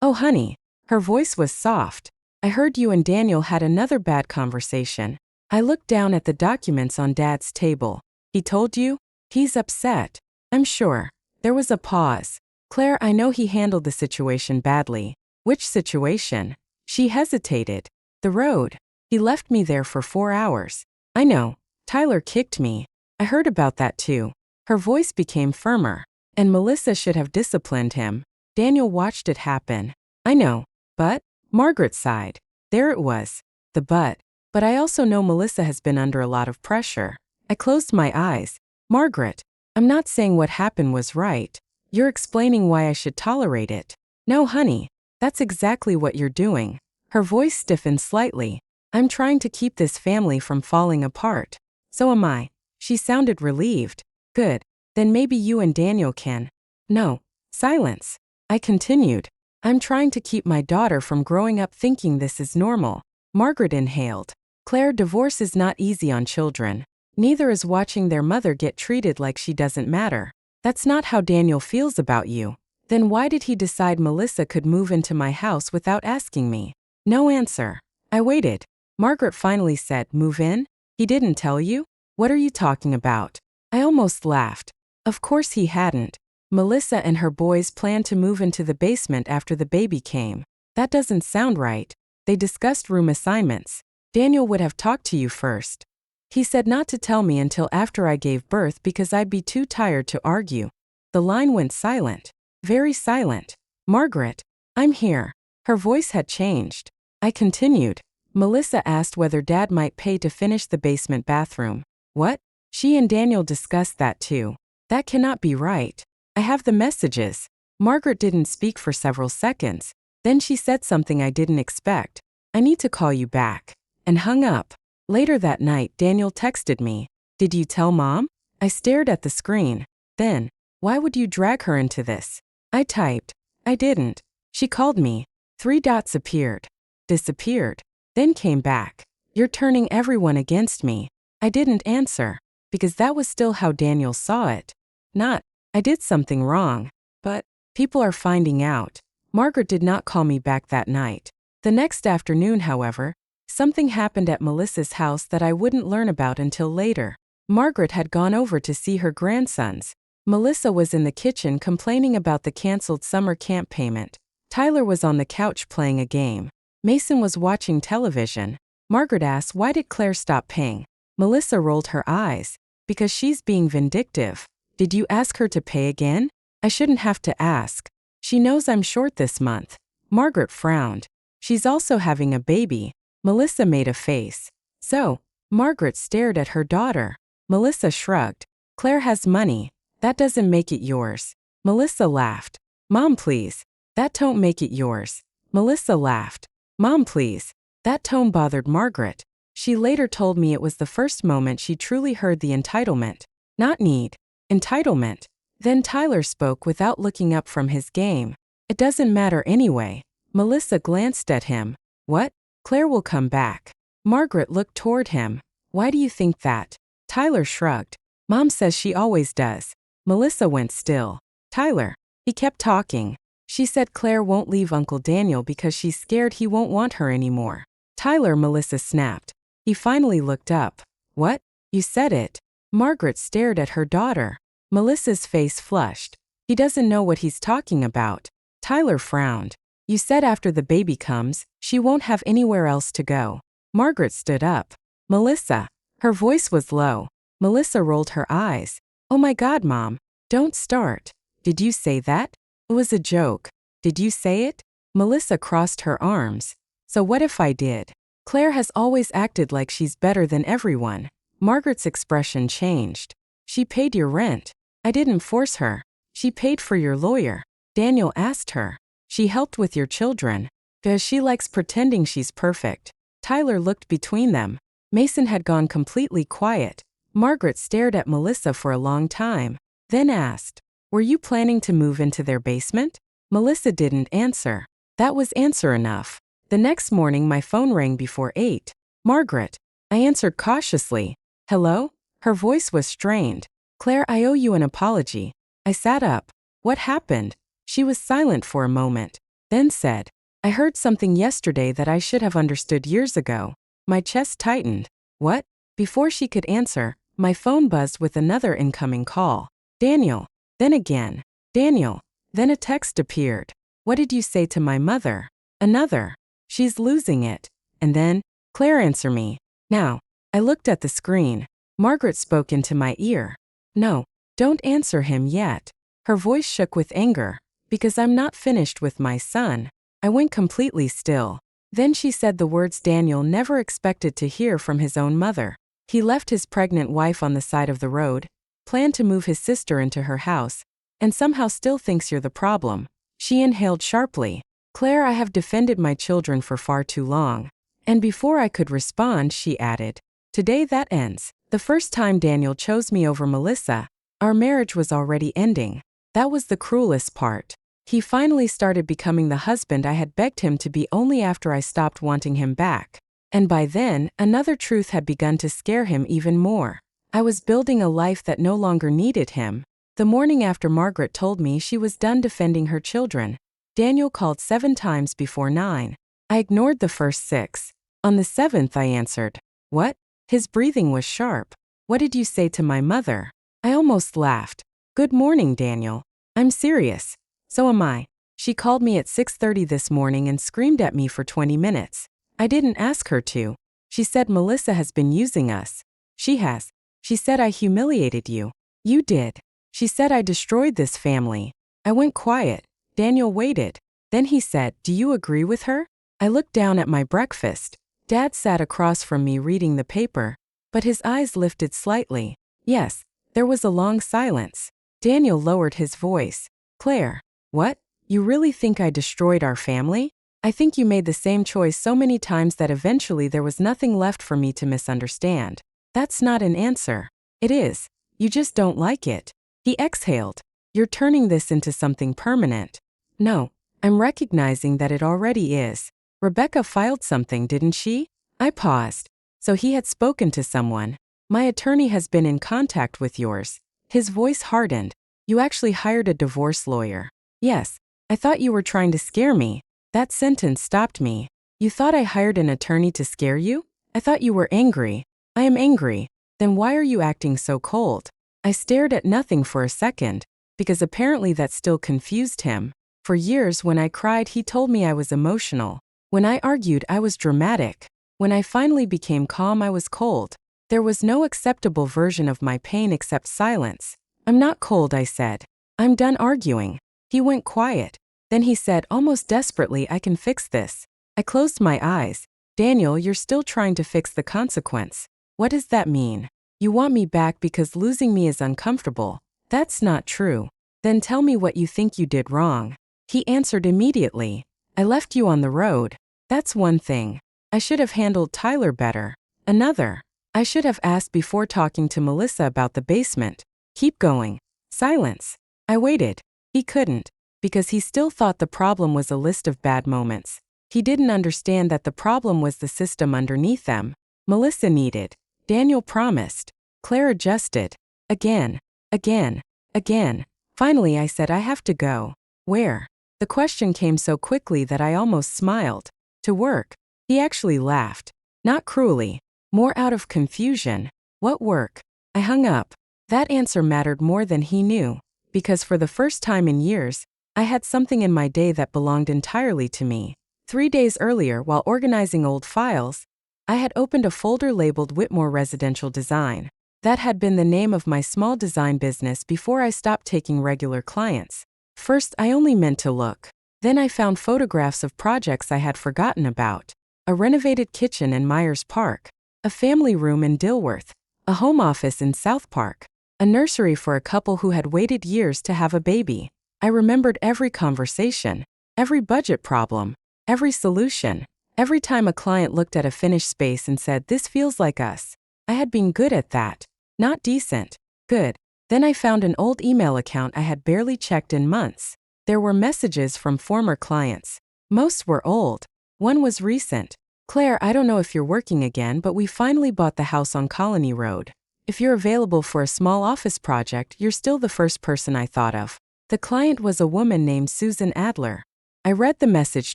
Oh, honey. Her voice was soft. I heard you and Daniel had another bad conversation. I looked down at the documents on Dad's table. He told you? He's upset. I'm sure. There was a pause. Claire, I know he handled the situation badly. Which situation? She hesitated. The road. He left me there for 4 hours. I know. Tyler kicked me. I heard about that too. Her voice became firmer. And Melissa should have disciplined him. Daniel watched it happen. I know. But? Margaret sighed. There it was. The but. But I also know Melissa has been under a lot of pressure. I closed my eyes. Margaret, I'm not saying what happened was right. You're explaining why I should tolerate it. No, honey. That's exactly what you're doing. Her voice stiffened slightly. I'm trying to keep this family from falling apart. So am I. She sounded relieved. Good. Then maybe you and Daniel can. No. Silence. I continued. I'm trying to keep my daughter from growing up thinking this is normal. Margaret inhaled. Claire, divorce is not easy on children. Neither is watching their mother get treated like she doesn't matter. That's not how Daniel feels about you. Then why did he decide Melissa could move into my house without asking me? No answer. I waited. Margaret finally said, move in? He didn't tell you? What are you talking about? I almost laughed. Of course he hadn't. Melissa and her boys planned to move into the basement after the baby came. That doesn't sound right. They discussed room assignments. Daniel would have talked to you first. He said not to tell me until after I gave birth because I'd be too tired to argue. The line went silent. Very silent. Margaret, I'm here. Her voice had changed. I continued. Melissa asked whether Dad might pay to finish the basement bathroom. What? She and Daniel discussed that too. That cannot be right. I have the messages. Margaret didn't speak for several seconds. Then she said something I didn't expect. I need to call you back. And hung up. Later that night, Daniel texted me. Did you tell Mom? I stared at the screen. Then, why would you drag her into this? I typed. I didn't. She called me. 3 dots appeared. Disappeared. Then came back. You're turning everyone against me. I didn't answer. Because that was still how Daniel saw it. Not, I did something wrong. But, people are finding out. Margaret did not call me back that night. The next afternoon, however, something happened at Melissa's house that I wouldn't learn about until later. Margaret had gone over to see her grandsons. Melissa was in the kitchen complaining about the canceled summer camp payment. Tyler was on the couch playing a game. Mason was watching television. Margaret asked, why did Claire stop paying? Melissa rolled her eyes. Because she's being vindictive. Did you ask her to pay again? I shouldn't have to ask. She knows I'm short this month. Margaret frowned. She's also having a baby. Melissa made a face. So, Margaret stared at her daughter. Melissa shrugged. Claire has money. That doesn't make it yours. Melissa laughed. Mom, please. That don't make it yours. Melissa laughed. Mom, please. That tone bothered Margaret. She later told me it was the first moment she truly heard the entitlement. Not need. Entitlement. Then Tyler spoke without looking up from his game. It doesn't matter anyway. Melissa glanced at him. What? Claire will come back. Margaret looked toward him. Why do you think that? Tyler shrugged. Mom says she always does. Melissa went still. Tyler. He kept talking. She said Claire won't leave Uncle Daniel because she's scared he won't want her anymore. Tyler, Melissa snapped. He finally looked up. What? You said it. Margaret stared at her daughter. Melissa's face flushed. He doesn't know what he's talking about. Tyler frowned. You said after the baby comes, she won't have anywhere else to go. Margaret stood up. Melissa. Her voice was low. Melissa rolled her eyes. Oh my God, Mom. Don't start. Did you say that? It was a joke. Did you say it? Melissa crossed her arms. So what if I did? Claire has always acted like she's better than everyone. Margaret's expression changed. She paid your rent. I didn't force her. She paid for your lawyer. Daniel asked her. She helped with your children. Because she likes pretending she's perfect. Tyler looked between them. Mason had gone completely quiet. Margaret stared at Melissa for a long time, then asked, Were you planning to move into their basement? Melissa didn't answer. That was answer enough. The next morning my phone rang before 8. Margaret. I answered cautiously. Hello? Her voice was strained. Claire, I owe you an apology. I sat up. What happened? She was silent for a moment, then said, I heard something yesterday that I should have understood years ago. My chest tightened. What? Before she could answer, my phone buzzed with another incoming call. Daniel. Then again. Daniel. Then a text appeared. What did you say to my mother? Another. She's losing it. And then, Claire, answer me. Now. I looked at the screen. Margaret spoke into my ear. No, don't answer him yet. Her voice shook with anger. Because I'm not finished with my son. I went completely still. Then she said the words Daniel never expected to hear from his own mother. He left his pregnant wife on the side of the road, planned to move his sister into her house, and somehow still thinks you're the problem. She inhaled sharply. Claire, I have defended my children for far too long. And before I could respond, she added, Today that ends. The first time Daniel chose me over Melissa, our marriage was already ending. That was the cruelest part. He finally started becoming the husband I had begged him to be only after I stopped wanting him back. And by then, another truth had begun to scare him even more. I was building a life that no longer needed him. The morning after Margaret told me she was done defending her children, Daniel called 7 times before 9. I ignored the first 6. On the 7th I answered. What? His breathing was sharp. What did you say to my mother? I almost laughed. Good morning, Daniel. I'm serious. So am I. She called me at 6:30 this morning and screamed at me for 20 minutes. I didn't ask her to. She said Melissa has been using us. She has. She said I humiliated you. You did. She said I destroyed this family. I went quiet. Daniel waited. Then he said, Do you agree with her? I looked down at my breakfast. Dad sat across from me reading the paper, but his eyes lifted slightly. Yes. There was a long silence. Daniel lowered his voice. Claire. What? You really think I destroyed our family? I think you made the same choice so many times that eventually there was nothing left for me to misunderstand. That's not an answer. It is. You just don't like it. He exhaled. You're turning this into something permanent. No, I'm recognizing that it already is. Rebecca filed something, didn't she? I paused. So he had spoken to someone. My attorney has been in contact with yours. His voice hardened. You actually hired a divorce lawyer. Yes. I thought you were trying to scare me. That sentence stopped me. You thought I hired an attorney to scare you? I thought you were angry. I am angry. Then why are you acting so cold? I stared at nothing for a second, because apparently that still confused him. For years when I cried he told me I was emotional. When I argued I was dramatic. When I finally became calm I was cold. There was no acceptable version of my pain except silence. I'm not cold, I said. I'm done arguing. He went quiet. Then he said almost desperately, I can fix this. I closed my eyes. Daniel, you're still trying to fix the consequence. What does that mean? You want me back because losing me is uncomfortable. That's not true. Then tell me what you think you did wrong. He answered immediately. I left you on the road. That's one thing. I should have handled Tyler better. Another. I should have asked before talking to Melissa about the basement. Keep going. Silence. I waited. He couldn't, because he still thought the problem was a list of bad moments. He didn't understand that the problem was the system underneath them. Melissa needed. Daniel promised. Claire adjusted. Again. Again. Again. Finally I said I have to go. Where? The question came so quickly that I almost smiled. To work. He actually laughed. Not cruelly. More out of confusion. What work? I hung up. That answer mattered more than he knew, because for the first time in years, I had something in my day that belonged entirely to me. 3 days earlier, while organizing old files, I had opened a folder labeled Whitmore Residential Design. That had been the name of my small design business before I stopped taking regular clients. First, I only meant to look. Then I found photographs of projects I had forgotten about. A renovated kitchen in Myers Park, a family room in Dilworth, a home office in South Park, a nursery for a couple who had waited years to have a baby. I remembered every conversation, every budget problem, every solution, every time a client looked at a finished space and said, "This feels like us." I had been good at that. Not decent. Good. Then I found an old email account I had barely checked in months. There were messages from former clients. Most were old. One was recent. "Claire, I don't know if you're working again, but we finally bought the house on Colony Road. If you're available for a small office project, you're still the first person I thought of." The client was a woman named Susan Adler. I read the message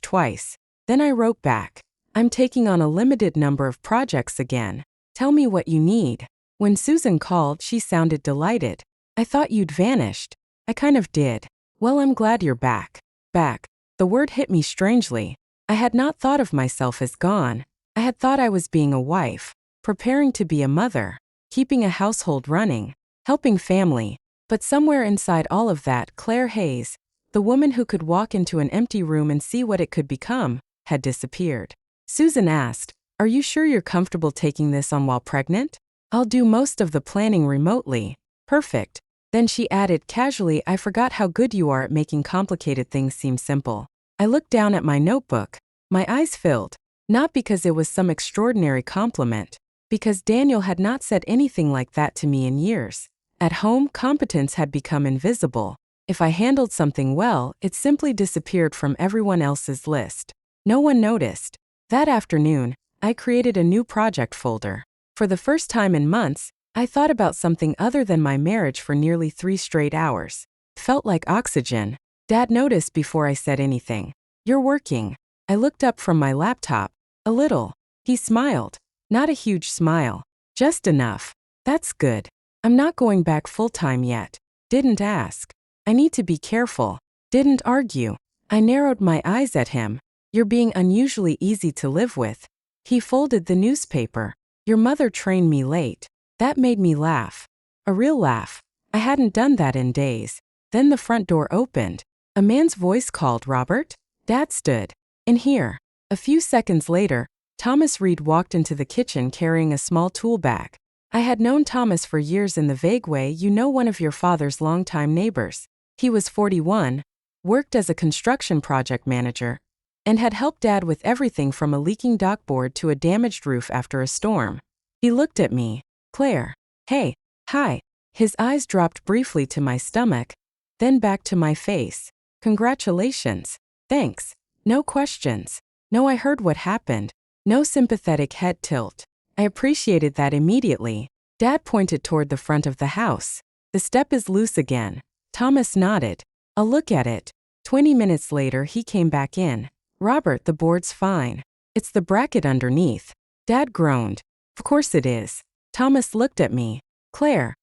twice. Then I wrote back. "I'm taking on a limited number of projects again. Tell me what you need." When Susan called, she sounded delighted. "I thought you'd vanished." "I kind of did." "Well, I'm glad you're back." Back. The word hit me strangely. I had not thought of myself as gone. I had thought I was being a wife, preparing to be a mother, keeping a household running, helping family. But somewhere inside all of that, Claire Hayes, the woman who could walk into an empty room and see what it could become, had disappeared. Susan asked, "Are you sure you're comfortable taking this on while pregnant?" "I'll do most of the planning remotely." "Perfect." Then she added casually, "I forgot how good you are at making complicated things seem simple." I looked down at my notebook. My eyes filled. Not because it was some extraordinary compliment, because Daniel had not said anything like that to me in years. At home, competence had become invisible. If I handled something well, it simply disappeared from everyone else's list. No one noticed. That afternoon, I created a new project folder. For the first time in months, I thought about something other than my marriage for nearly 3 straight hours. Felt like oxygen. Dad noticed before I said anything. "You're working." I looked up from my laptop. "A little." He smiled. Not a huge smile. Just enough. "That's good. I'm not going back full-time yet." Didn't ask. I need to be careful. Didn't argue. I narrowed my eyes at him. "You're being unusually easy to live with." He folded the newspaper. "Your mother trained me late." That made me laugh. A real laugh. I hadn't done that in days. Then the front door opened. A man's voice called, "Robert?" Dad stood. "In here." A few seconds later, Thomas Reed walked into the kitchen carrying a small tool bag. I had known Thomas for years in the vague way you know one of your father's longtime neighbors. He was 41, worked as a construction project manager, and had helped Dad with everything from a leaking dockboard to a damaged roof after a storm. He looked at me. "Claire." "Hey." "Hi." His eyes dropped briefly to my stomach, then back to my face. "Congratulations." "Thanks." No questions. No, I heard what happened. No sympathetic head tilt. I appreciated that immediately. Dad pointed toward the front of the house. "The step is loose again." Thomas nodded. "I'll look at it." 20 minutes later, he came back in. "Robert, the board's fine. It's the bracket underneath." Dad groaned. "Of course it is." Thomas looked at me. "Claire,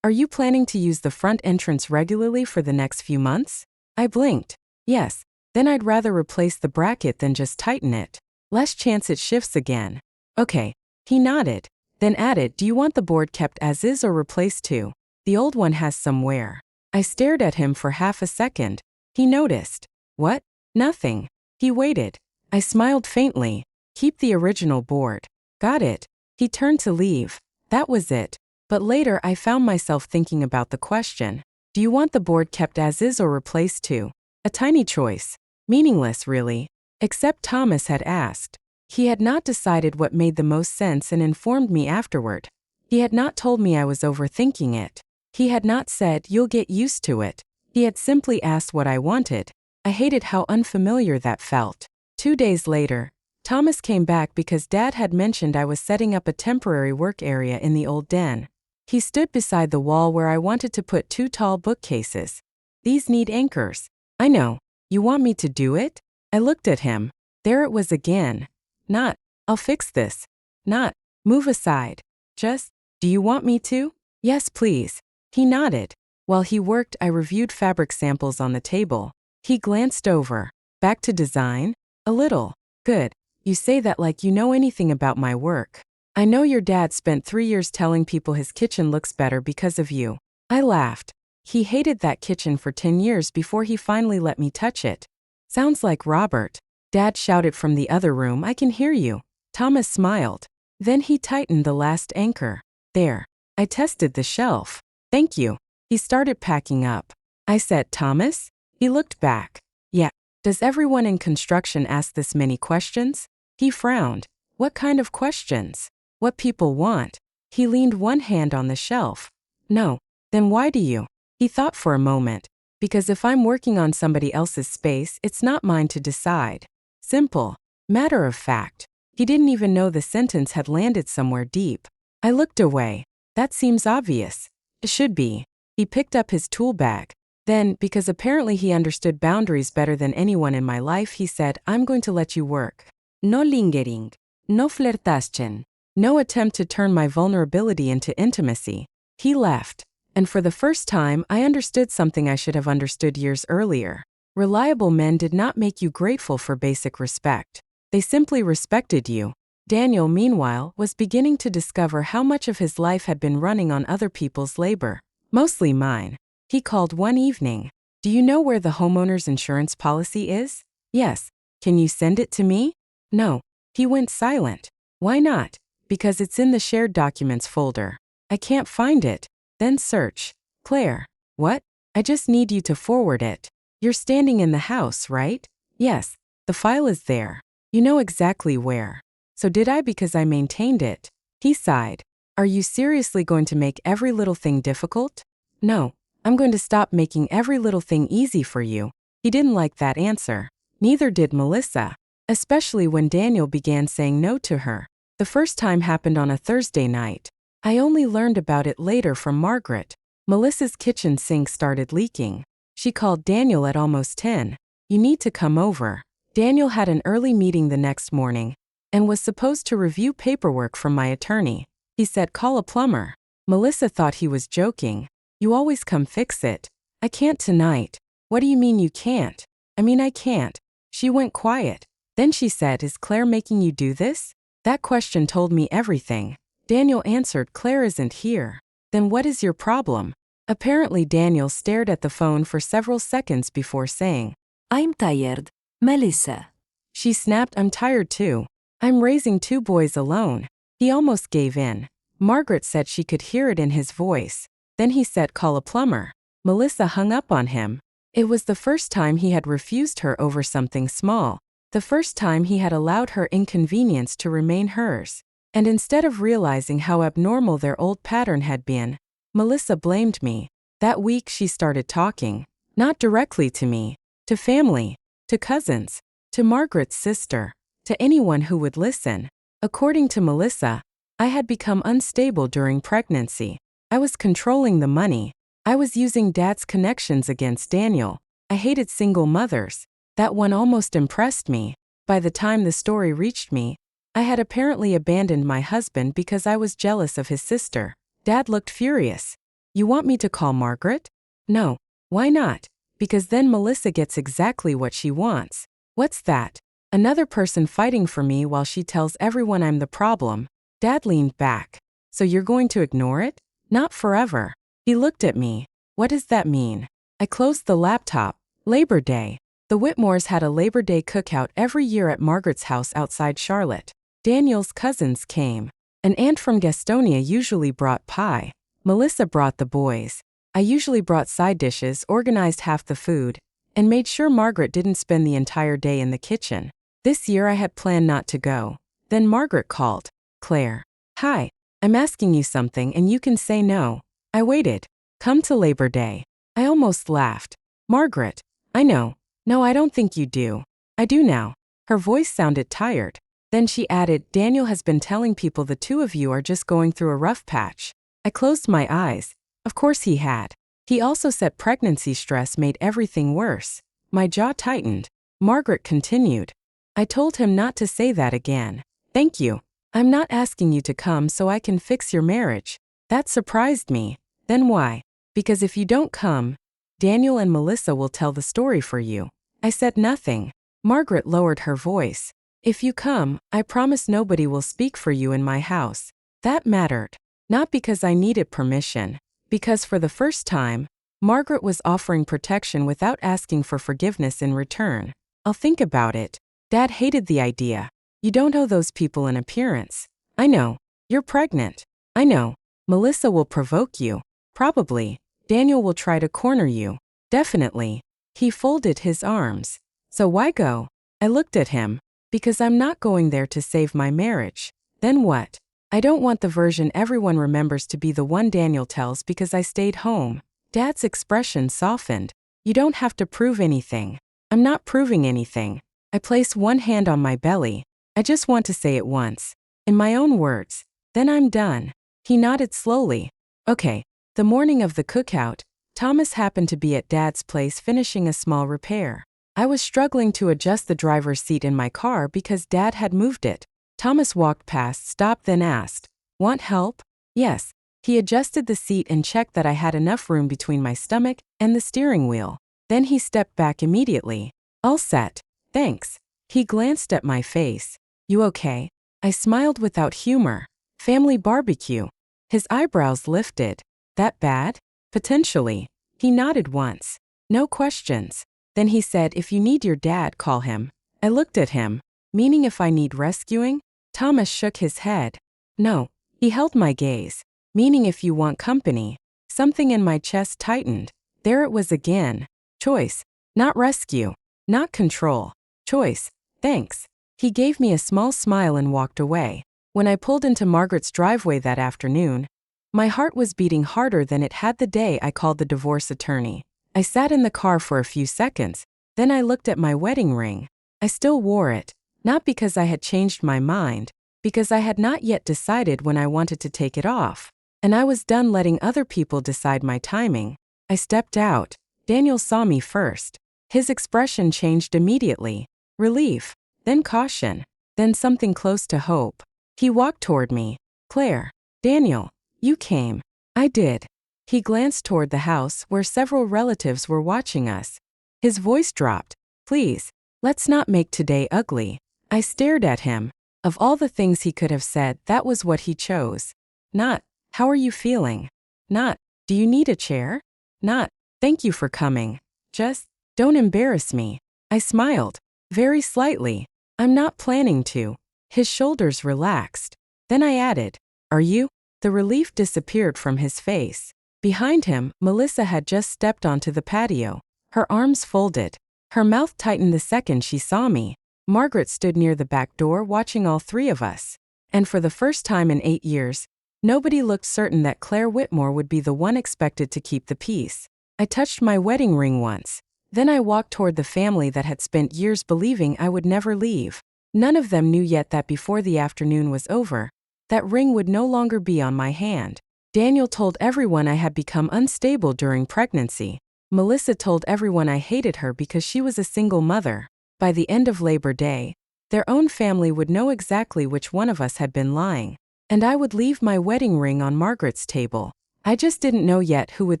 are you planning to use the front entrance regularly for the next few months?" I blinked. "Yes." "Then I'd rather replace the bracket than just tighten it. Less chance it shifts again." "Okay." He nodded. Then added, "Do you want the board kept as is or replaced too? The old one has some wear." I stared at him for half a second. He noticed. "What?" "Nothing." He waited. I smiled faintly. "Keep the original board." "Got it." He turned to leave. That was it. But later I found myself thinking about the question. Do you want the board kept as is or replaced too? A tiny choice. Meaningless, really. Except Thomas had asked. He had not decided what made the most sense and informed me afterward. He had not told me I was overthinking it. He had not said, "You'll get used to it." He had simply asked what I wanted. I hated how unfamiliar that felt. 2 days later, Thomas came back because Dad had mentioned I was setting up a temporary work area in the old den. He stood beside the wall where I wanted to put 2 tall bookcases. These need anchors. I know. You want me to do it? I looked at him. There it was again. Not, I'll fix this. Not, move aside. Just, do you want me to? Yes, please. He nodded. While he worked, I reviewed fabric samples on the table. He glanced over. Back to design? A little. Good. You say that like you know anything about my work. I know your dad spent 3 years telling people his kitchen looks better because of you. I laughed. He hated that kitchen for 10 years before he finally let me touch it. Sounds like Robert. Dad shouted from the other room, I can hear you. Thomas smiled. Then he tightened the last anchor. There. I tested the shelf. Thank you. He started packing up. I said, Thomas? He looked back. Yeah. Does everyone in construction ask this many questions? He frowned. What kind of questions? What people want. He leaned one hand on the shelf. No. Then why do you? He thought for a moment. Because if I'm working on somebody else's space, it's not mine to decide. Simple. Matter of fact. He didn't even know the sentence had landed somewhere deep. I looked away. That seems obvious. It should be. He picked up his tool bag. Then, because apparently he understood boundaries better than anyone in my life, he said, I'm going to let you work. No lingering. No flirtaschen. No attempt to turn my vulnerability into intimacy. He left. And for the first time, I understood something I should have understood years earlier. Reliable men did not make you grateful for basic respect. They simply respected you. Daniel, meanwhile, was beginning to discover how much of his life had been running on other people's labor. Mostly mine. He called one evening. Do you know where the homeowner's insurance policy is? Yes. Can you send it to me? No. He went silent. Why not? Because it's in the shared documents folder. I can't find it. Then search. Claire. What? I just need you to forward it. You're standing in the house, right? Yes. The file is there. You know exactly where. So did I because I maintained it. He sighed. Are you seriously going to make every little thing difficult? No. I'm going to stop making every little thing easy for you. He didn't like that answer. Neither did Melissa. Especially when Daniel began saying no to her. The first time happened on a Thursday night. I only learned about it later from Margaret. Melissa's kitchen sink started leaking. She called Daniel at almost 10. You need to come over. Daniel had an early meeting the next morning and was supposed to review paperwork from my attorney. He said, call a plumber. Melissa thought he was joking. You always come fix it. I can't tonight. What do you mean you can't? I mean I can't. She went quiet. Then she said, is Claire making you do this? That question told me everything. Daniel answered, Claire isn't here. Then what is your problem? Apparently Daniel stared at the phone for several seconds before saying, I'm tired, Melissa. She snapped, I'm tired too. I'm raising 2 boys alone. He almost gave in. Margaret said she could hear it in his voice. Then he said, call a plumber. Melissa hung up on him. It was the first time he had refused her over something small. The first time he had allowed her inconvenience to remain hers. And instead of realizing how abnormal their old pattern had been, Melissa blamed me. That week she started talking. Not directly to me. To family. To cousins. To Margaret's sister. To anyone who would listen. According to Melissa, I had become unstable during pregnancy. I was controlling the money. I was using Dad's connections against Daniel. I hated single mothers. That one almost impressed me. By the time the story reached me, I had apparently abandoned my husband because I was jealous of his sister. Dad looked furious. You want me to call Margaret? No. Why not? Because then Melissa gets exactly what she wants. What's that? Another person fighting for me while she tells everyone I'm the problem. Dad leaned back. So you're going to ignore it? Not forever. He looked at me. What does that mean? I closed the laptop. Labor Day. The Whitmores had a Labor Day cookout every year at Margaret's house outside Charlotte. Daniel's cousins came. An aunt from Gastonia usually brought pie. Melissa brought the boys. I usually brought side dishes, organized half the food, and made sure Margaret didn't spend the entire day in the kitchen. This year I had planned not to go. Then Margaret called. Claire. Hi. I'm asking you something and you can say no. I waited. Come to Labor Day. I almost laughed. Margaret, I know. No, I don't think you do. I do now. Her voice sounded tired. Then she added, Daniel has been telling people the two of you are just going through a rough patch. I closed my eyes. Of course he had. He also said pregnancy stress made everything worse. My jaw tightened. Margaret continued. I told him not to say that again. Thank you. I'm not asking you to come so I can fix your marriage. That surprised me. Then why? Because if you don't come, Daniel and Melissa will tell the story for you. I said nothing. Margaret lowered her voice. If you come, I promise nobody will speak for you in my house. That mattered. Not because I needed permission. Because for the first time, Margaret was offering protection without asking for forgiveness in return. I'll think about it. Dad hated the idea. You don't owe those people an appearance. I know. You're pregnant. I know. Melissa will provoke you. Probably. Daniel will try to corner you. Definitely. He folded his arms. So why go? I looked at him. Because I'm not going there to save my marriage. Then what? I don't want the version everyone remembers to be the one Daniel tells because I stayed home. Dad's expression softened. You don't have to prove anything. I'm not proving anything. I place one hand on my belly. I just want to say it once. In my own words. Then I'm done. He nodded slowly. Okay. The morning of the cookout, Thomas happened to be at Dad's place finishing a small repair. I was struggling to adjust the driver's seat in my car because Dad had moved it. Thomas walked past, stopped, then asked, Want help? Yes. He adjusted the seat and checked that I had enough room between my stomach and the steering wheel. Then he stepped back immediately. All set. Thanks. He glanced at my face. You okay? I smiled without humor. Family barbecue. His eyebrows lifted. That bad? Potentially. He nodded once. No questions. Then he said, if you need your dad, call him. I looked at him. Meaning if I need rescuing? Thomas shook his head. No. He held my gaze. Meaning if you want company. Something in my chest tightened. There it was again. Choice. Not rescue. Not control. Choice. Thanks. He gave me a small smile and walked away. When I pulled into Margaret's driveway that afternoon, my heart was beating harder than it had the day I called the divorce attorney. I sat in the car for a few seconds, then I looked at my wedding ring. I still wore it, not because I had changed my mind, because I had not yet decided when I wanted to take it off. And I was done letting other people decide my timing. I stepped out. Daniel saw me first. His expression changed immediately. Relief, then caution, then something close to hope. He walked toward me. Claire. Daniel. You came. I did. He glanced toward the house where several relatives were watching us. His voice dropped. Please, let's not make today ugly. I stared at him. Of all the things he could have said, that was what he chose. Not, how are you feeling? Not, do you need a chair? Not, thank you for coming. Just, don't embarrass me. I smiled. Very slightly. I'm not planning to. His shoulders relaxed. Then I added, are you? The relief disappeared from his face. Behind him, Melissa had just stepped onto the patio. Her arms folded. Her mouth tightened the second she saw me. Margaret stood near the back door watching all three of us. And for the first time in 8 years, nobody looked certain that Claire Whitmore would be the one expected to keep the peace. I touched my wedding ring once. Then I walked toward the family that had spent years believing I would never leave. None of them knew yet that before the afternoon was over, that ring would no longer be on my hand. Daniel told everyone I had become unstable during pregnancy. Melissa told everyone I hated her because she was a single mother. By the end of Labor Day, their own family would know exactly which one of us had been lying. And I would leave my wedding ring on Margaret's table. I just didn't know yet who would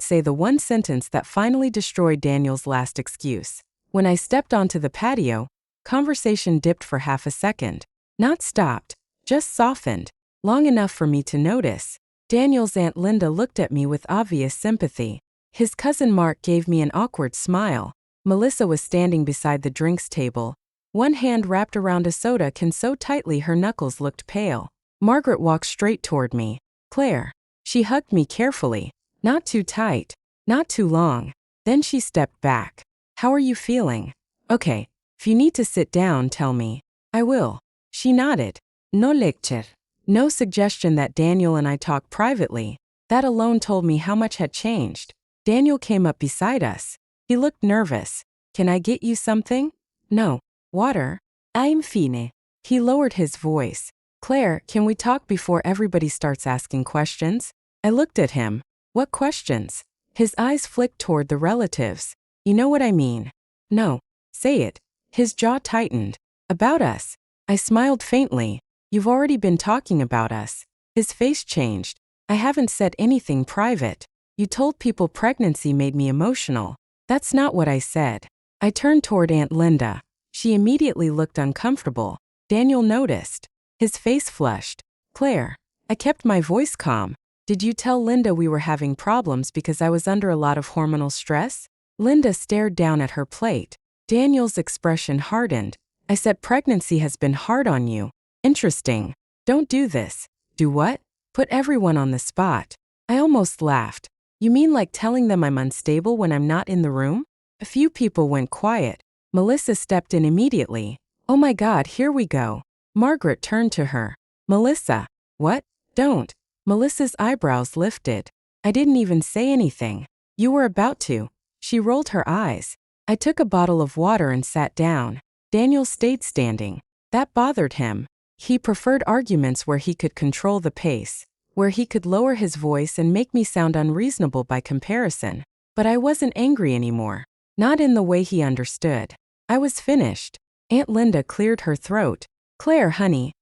say the one sentence that finally destroyed Daniel's last excuse. When I stepped onto the patio, conversation dipped for half a second. Not stopped, just softened. Long enough for me to notice. Daniel's Aunt Linda looked at me with obvious sympathy. His cousin Mark gave me an awkward smile. Melissa was standing beside the drinks table. One hand wrapped around a soda can so tightly her knuckles looked pale. Margaret walked straight toward me. Claire. She hugged me carefully. Not too tight. Not too long. Then she stepped back. How are you feeling? Okay. If you need to sit down, tell me. I will. She nodded. No lecture. No suggestion that Daniel and I talk privately. That alone told me how much had changed. Daniel came up beside us. He looked nervous. Can I get you something? No. Water? I'm fine. He lowered his voice. Claire, can we talk before everybody starts asking questions? I looked at him. What questions? His eyes flicked toward the relatives. You know what I mean. No. Say it. His jaw tightened. About us. I smiled faintly. You've already been talking about us. His face changed. I haven't said anything private. You told people pregnancy made me emotional. That's not what I said. I turned toward Aunt Linda. She immediately looked uncomfortable. Daniel noticed. His face flushed. Claire. I kept my voice calm. Did you tell Linda we were having problems because I was under a lot of hormonal stress? Linda stared down at her plate. Daniel's expression hardened. I said pregnancy has been hard on you. Interesting. Don't do this. Do what? Put everyone on the spot. I almost laughed. You mean like telling them I'm unstable when I'm not in the room? A few people went quiet. Melissa stepped in immediately. Oh my God, here we go. Margaret turned to her. Melissa. What? Don't. Melissa's eyebrows lifted. I didn't even say anything. You were about to. She rolled her eyes. I took a bottle of water and sat down. Daniel stayed standing. That bothered him. He preferred arguments where he could control the pace, where he could lower his voice and make me sound unreasonable by comparison. But I wasn't angry anymore. Not in the way he understood. I was finished. Aunt Linda cleared her throat. Claire, honey.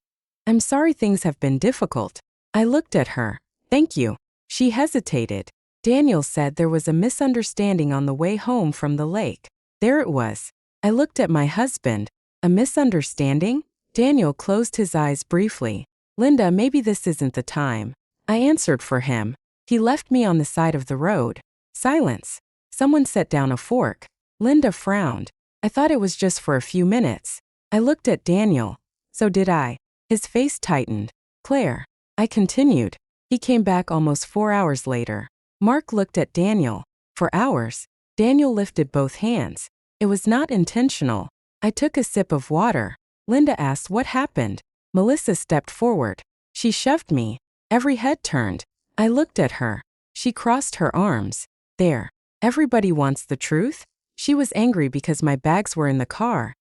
I'm sorry things have been difficult. I looked at her. Thank you. She hesitated. Daniel said there was a misunderstanding on the way home from the lake. There it was. I looked at my husband. A misunderstanding? Daniel closed his eyes briefly. Linda, maybe this isn't the time. I answered for him. He left me on the side of the road. Silence. Someone set down a fork. Linda frowned. I thought it was just for a few minutes. I looked at Daniel. So did I. His face tightened. Claire. I continued. He came back almost 4 hours later. Mark looked at Daniel. For hours. Daniel lifted both hands. It was not intentional. I took a sip of water. Linda asked what happened. Melissa stepped forward. She shoved me. Every head turned. I looked at her. She crossed her arms. There. Everybody wants the truth? She was angry because my bags were in the car.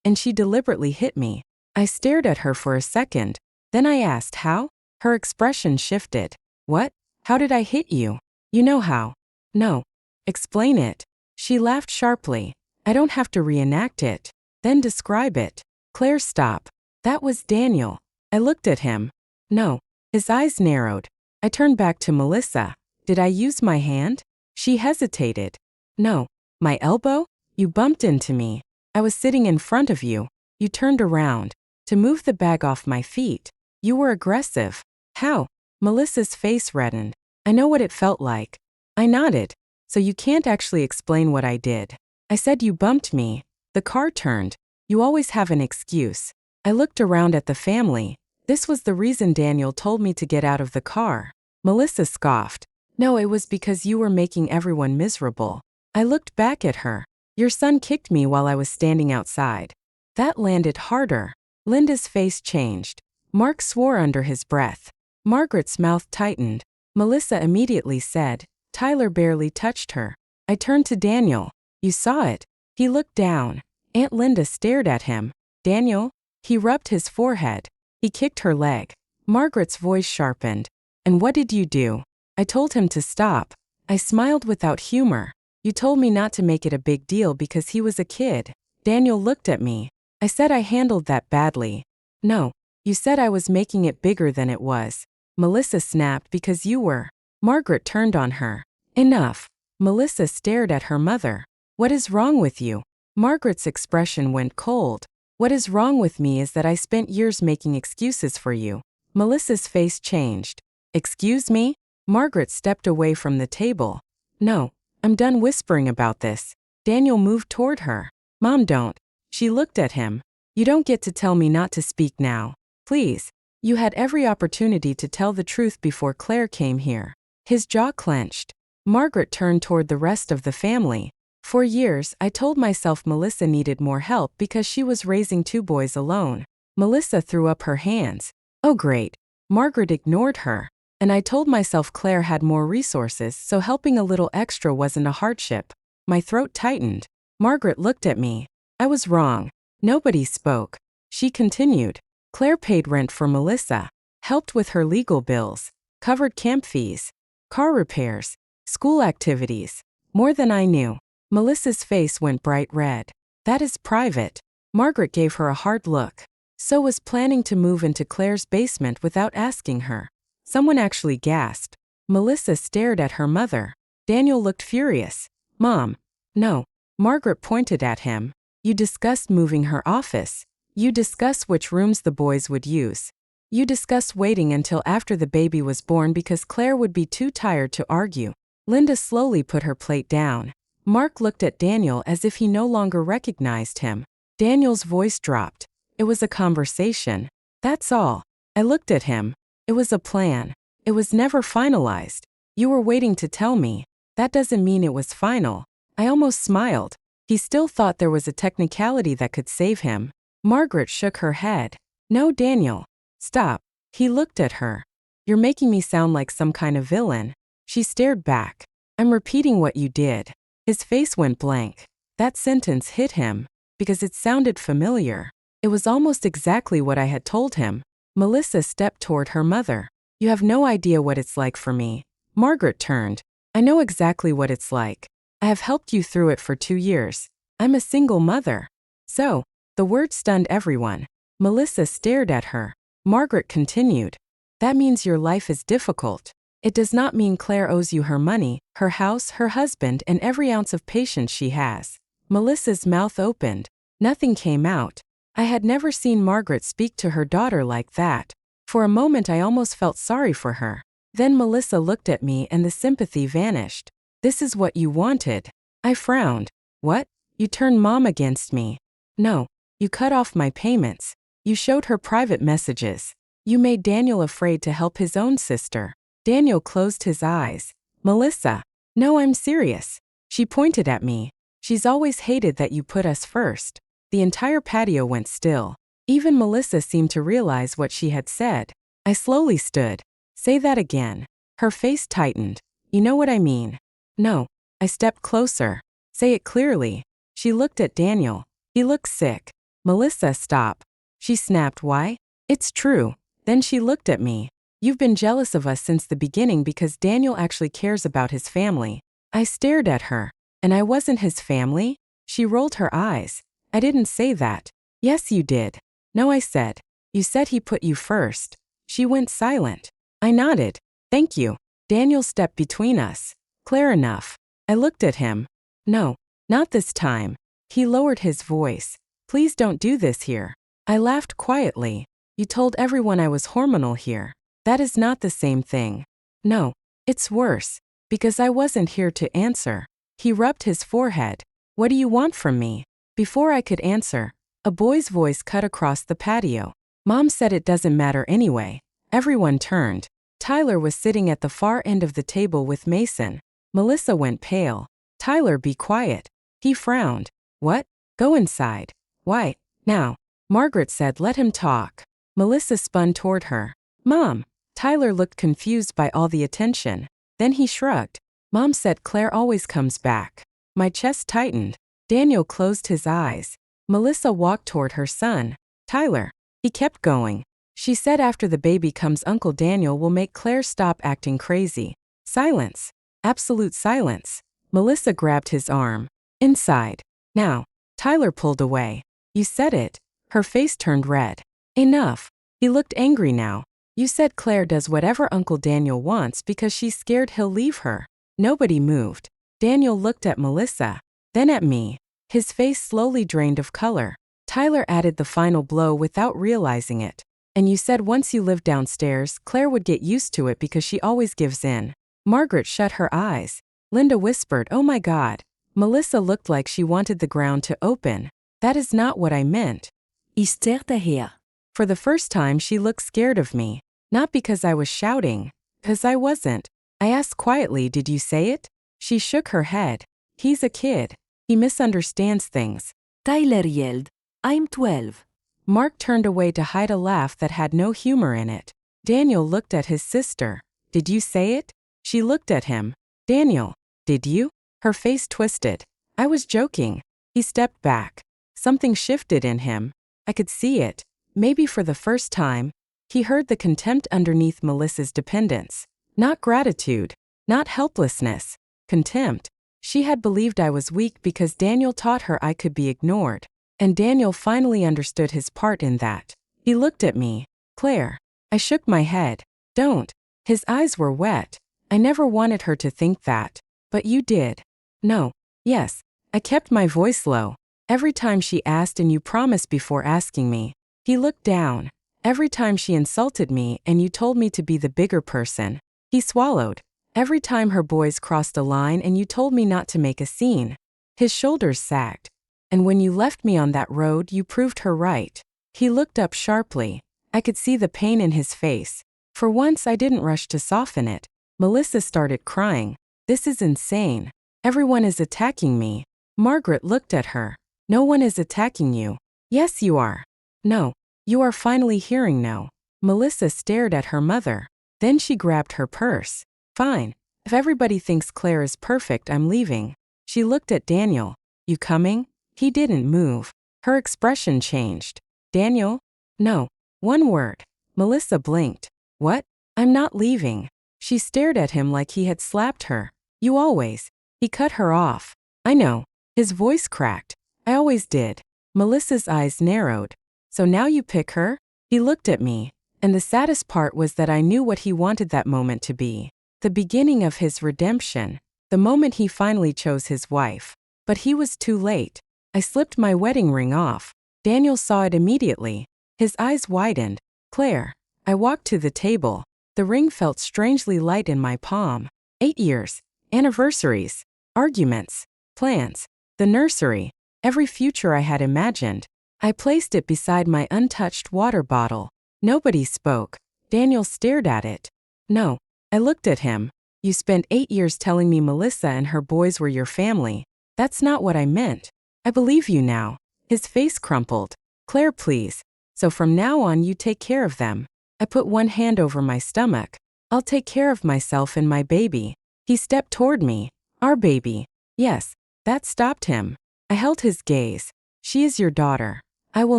And she deliberately hit me. I stared at her for a second. Then I asked how? Her expression shifted. What? How did I hit you? You know how. No. Explain it. She laughed sharply. I don't have to reenact it. Then describe it. Claire, stop. That was Daniel. I looked at him. No. His eyes narrowed. I turned back to Melissa. Did I use my hand? She hesitated. No. My elbow? You bumped into me. I was sitting in front of you. You turned around. To move the bag off my feet. You were aggressive. How? Melissa's face reddened. I know what it felt like. I nodded. So you can't actually explain what I did. I said you bumped me. The car turned. You always have an excuse. I looked around at the family. This was the reason Daniel told me to get out of the car. Melissa scoffed. No, it was because you were making everyone miserable. I looked back at her. Your son kicked me while I was standing outside. That landed harder. Linda's face changed. Mark swore under his breath. Margaret's mouth tightened. Melissa immediately said, Tyler barely touched her. I turned to Daniel. You saw it. He looked down. Aunt Linda stared at him. Daniel? He rubbed his forehead. He kicked her leg. Margaret's voice sharpened. And what did you do? I told him to stop. I smiled without humor. You told me not to make it a big deal because he was a kid. Daniel looked at me. I said I handled that badly. No. You said I was making it bigger than it was. Melissa snapped because you were. Margaret turned on her. Enough. Melissa stared at her mother. What is wrong with you? Margaret's expression went cold. What is wrong with me is that I spent years making excuses for you. Melissa's face changed. Excuse me? Margaret stepped away from the table. No, I'm done whispering about this. Daniel moved toward her. Mom, don't. She looked at him. You don't get to tell me not to speak now. Please. You had every opportunity to tell the truth before Claire came here. His jaw clenched. Margaret turned toward the rest of the family. For years, I told myself Melissa needed more help because she was raising 2 boys alone. Melissa threw up her hands. Oh great. Margaret ignored her. And I told myself Claire had more resources, so helping a little extra wasn't a hardship. My throat tightened. Margaret looked at me. I was wrong. Nobody spoke. She continued. Claire paid rent for Melissa, helped with her legal bills, covered camp fees, car repairs, school activities. More than I knew. Melissa's face went bright red. That is private. Margaret gave her a hard look. So was planning to move into Claire's basement without asking her. Someone actually gasped. Melissa stared at her mother. Daniel looked furious. Mom. No. Margaret pointed at him. You discussed moving her office. You discussed which rooms the boys would use. You discussed waiting until after the baby was born because Claire would be too tired to argue. Linda slowly put her plate down. Mark looked at Daniel as if he no longer recognized him. Daniel's voice dropped. It was a conversation. That's all. I looked at him. It was a plan. It was never finalized. You were waiting to tell me. That doesn't mean it was final. I almost smiled. He still thought there was a technicality that could save him. Margaret shook her head. No, Daniel. Stop. He looked at her. You're making me sound like some kind of villain. She stared back. I'm repeating what you did. His face went blank. That sentence hit him. Because it sounded familiar. It was almost exactly what I had told him. Melissa stepped toward her mother. You have no idea what it's like for me. Margaret turned. I know exactly what it's like. I have helped you through it for 2 years. I'm a single mother. So, the word stunned everyone. Melissa stared at her. Margaret continued. That means your life is difficult. It does not mean Claire owes you her money, her house, her husband, and every ounce of patience she has. Melissa's mouth opened. Nothing came out. I had never seen Margaret speak to her daughter like that. For a moment I almost felt sorry for her. Then Melissa looked at me and the sympathy vanished. This is what you wanted. I frowned. What? You turned Mom against me. No. You cut off my payments. You showed her private messages. You made Daniel afraid to help his own sister. Daniel closed his eyes. Melissa. No, I'm serious. She pointed at me. She's always hated that you put us first. The entire patio went still. Even Melissa seemed to realize what she had said. I slowly stood. Say that again. Her face tightened. You know what I mean. No. I stepped closer. Say it clearly. She looked at Daniel. He looked sick. Melissa, stop. She snapped. Why? It's true. Then she looked at me. You've been jealous of us since the beginning because Daniel actually cares about his family. I stared at her. And I wasn't his family? She rolled her eyes. I didn't say that. Yes, you did. No, I said. You said he put you first. She went silent. I nodded. Thank you. Daniel stepped between us. Clear enough. I looked at him. No, not this time. He lowered his voice. Please don't do this here. I laughed quietly. You told everyone I was hormonal here. That is not the same thing. No, it's worse. Because I wasn't here to answer. He rubbed his forehead. What do you want from me? Before I could answer, a boy's voice cut across the patio. Mom said it doesn't matter anyway. Everyone turned. Tyler was sitting at the far end of the table with Mason. Melissa went pale. Tyler, be quiet. He frowned. What? Go inside. Why? Now. Margaret said let him talk. Melissa spun toward her. Mom. Tyler looked confused by all the attention. Then he shrugged. Mom said Claire always comes back. My chest tightened. Daniel closed his eyes. Melissa walked toward her son. Tyler. He kept going. She said after the baby comes Uncle Daniel will make Claire stop acting crazy. Silence. Absolute silence. Melissa grabbed his arm. Inside. Now. Tyler pulled away. You said it. Her face turned red. Enough. He looked angry now. You said Claire does whatever Uncle Daniel wants because she's scared he'll leave her. Nobody moved. Daniel looked at Melissa. Then at me. His face slowly drained of color. Tyler added the final blow without realizing it. And you said once you lived downstairs, Claire would get used to it because she always gives in. Margaret shut her eyes. Linda whispered, oh my God. Melissa looked like she wanted the ground to open. That is not what I meant. Esther daher. For the first time she looked scared of me. Not because I was shouting. Because I wasn't. I asked quietly, did you say it? She shook her head. He's a kid. He misunderstands things. Tyler yelled, I'm 12. Mark turned away to hide a laugh that had no humor in it. Daniel looked at his sister. Did you say it? She looked at him. Daniel, did you? Her face twisted. I was joking. He stepped back. Something shifted in him. I could see it. Maybe for the first time, he heard the contempt underneath Melissa's dependence. Not gratitude. Not helplessness. Contempt. She had believed I was weak because Daniel taught her I could be ignored. And Daniel finally understood his part in that. He looked at me. Claire. I shook my head. Don't. His eyes were wet. I never wanted her to think that. But you did. No. Yes. I kept my voice low. Every time she asked and you promised before asking me. He looked down. Every time she insulted me and you told me to be the bigger person. He swallowed. Every time her boys crossed a line and you told me not to make a scene. His shoulders sagged. And when you left me on that road, you proved her right. He looked up sharply. I could see the pain in his face. For once, I didn't rush to soften it. Melissa started crying. This is insane. Everyone is attacking me. Margaret looked at her. No one is attacking you. Yes, you are. No. You are finally hearing no. Melissa stared at her mother. Then she grabbed her purse. Fine. If everybody thinks Claire is perfect, I'm leaving. She looked at Daniel. You coming? He didn't move. Her expression changed. Daniel? No. One word. Melissa blinked. What? I'm not leaving. She stared at him like he had slapped her. You always. He cut her off. I know. His voice cracked. I always did. Melissa's eyes narrowed. So now you pick her? He looked at me. And the saddest part was that I knew what he wanted that moment to be. The beginning of his redemption. The moment he finally chose his wife. But he was too late. I slipped my wedding ring off. Daniel saw it immediately. His eyes widened. Claire. I walked to the table. The ring felt strangely light in my palm. 8 years. Anniversaries. Arguments. Plans. The nursery. Every future I had imagined. I placed it beside my untouched water bottle. Nobody spoke. Daniel stared at it. No. I looked at him. You spent 8 years telling me Melissa and her boys were your family. That's not what I meant. I believe you now. His face crumpled. Claire, please. So from now on you take care of them. I put one hand over my stomach. I'll take care of myself and my baby. He stepped toward me. Our baby. Yes. That stopped him. I held his gaze. She is your daughter. I will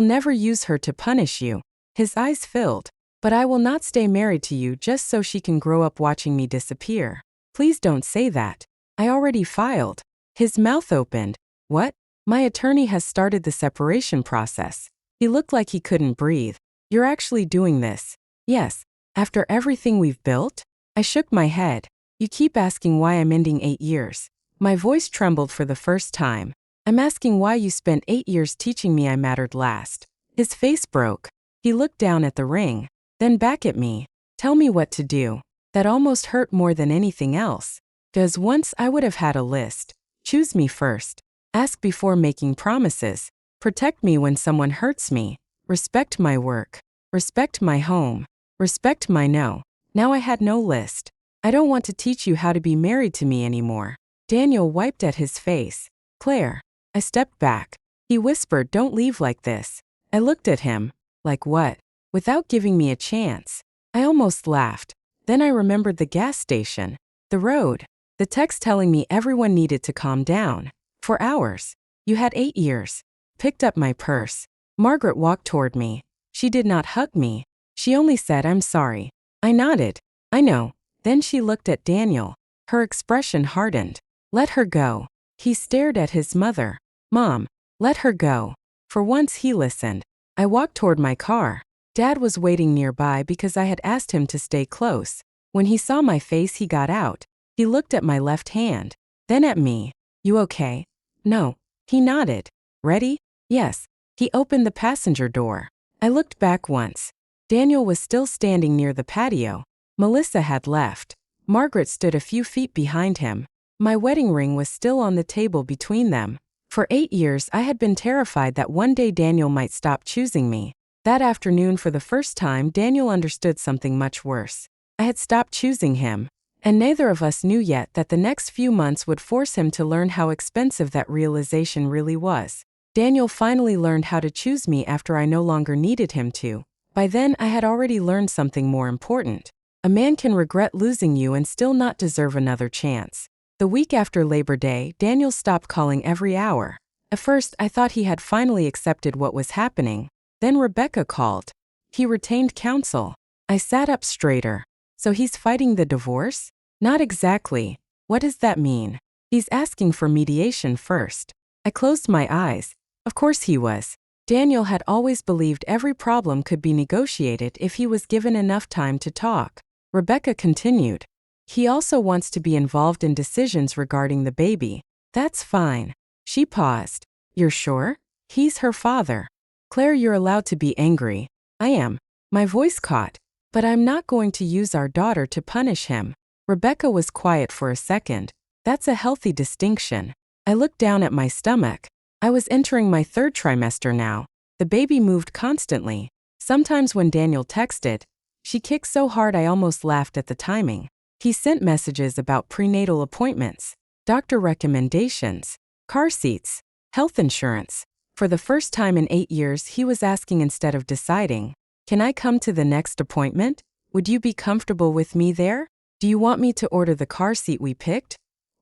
never use her to punish you. His eyes filled. But I will not stay married to you just so she can grow up watching me disappear. Please don't say that. I already filed. His mouth opened. What? My attorney has started the separation process. He looked like he couldn't breathe. You're actually doing this? Yes. After everything we've built? I shook my head. You keep asking why I'm ending 8 years. My voice trembled for the first time. I'm asking why you spent 8 years teaching me I mattered last. His face broke. He looked down at the ring. Then back at me. Tell me what to do. That almost hurt more than anything else. 'Cause once I would have had a list. Choose me first. Ask before making promises. Protect me when someone hurts me. Respect my work. Respect my home. Respect my no. Now I had no list. I don't want to teach you how to be married to me anymore. Daniel wiped at his face. Claire. I stepped back. He whispered, don't leave like this. I looked at him. Like what? Without giving me a chance. I almost laughed. Then I remembered the gas station. The road. The text telling me everyone needed to calm down. For hours. You had 8 years. Picked up my purse. Margaret walked toward me. She did not hug me. She only said, I'm sorry. I nodded. I know. Then she looked at Daniel. Her expression hardened. Let her go. He stared at his mother. Mom, let her go. For once he listened. I walked toward my car. Dad was waiting nearby because I had asked him to stay close. When he saw my face, he got out. He looked at my left hand. Then at me. You okay? No. He nodded. Ready? Yes. He opened the passenger door. I looked back once. Daniel was still standing near the patio. Melissa had left. Margaret stood a few feet behind him. My wedding ring was still on the table between them. For 8 years I had been terrified that one day Daniel might stop choosing me. That afternoon, for the first time, Daniel understood something much worse. I had stopped choosing him. And neither of us knew yet that the next few months would force him to learn how expensive that realization really was. Daniel finally learned how to choose me after I no longer needed him to. By then, I had already learned something more important. A man can regret losing you and still not deserve another chance. The week after Labor Day, Daniel stopped calling every hour. At first, I thought he had finally accepted what was happening. Then Rebecca called. He retained counsel. I sat up straighter. So he's fighting the divorce? Not exactly. What does that mean? He's asking for mediation first. I closed my eyes. Of course he was. Daniel had always believed every problem could be negotiated if he was given enough time to talk. Rebecca continued. He also wants to be involved in decisions regarding the baby. That's fine. She paused. You're sure? He's her father. Claire, you're allowed to be angry. I am. My voice caught. But I'm not going to use our daughter to punish him. Rebecca was quiet for a second. That's a healthy distinction. I looked down at my stomach. I was entering my 3rd trimester now. The baby moved constantly. Sometimes when Daniel texted, she kicked so hard I almost laughed at the timing. He sent messages about prenatal appointments, doctor recommendations, car seats, health insurance. For the first time in 8 years, he was asking instead of deciding, can I come to the next appointment? Would you be comfortable with me there? Do you want me to order the car seat we picked?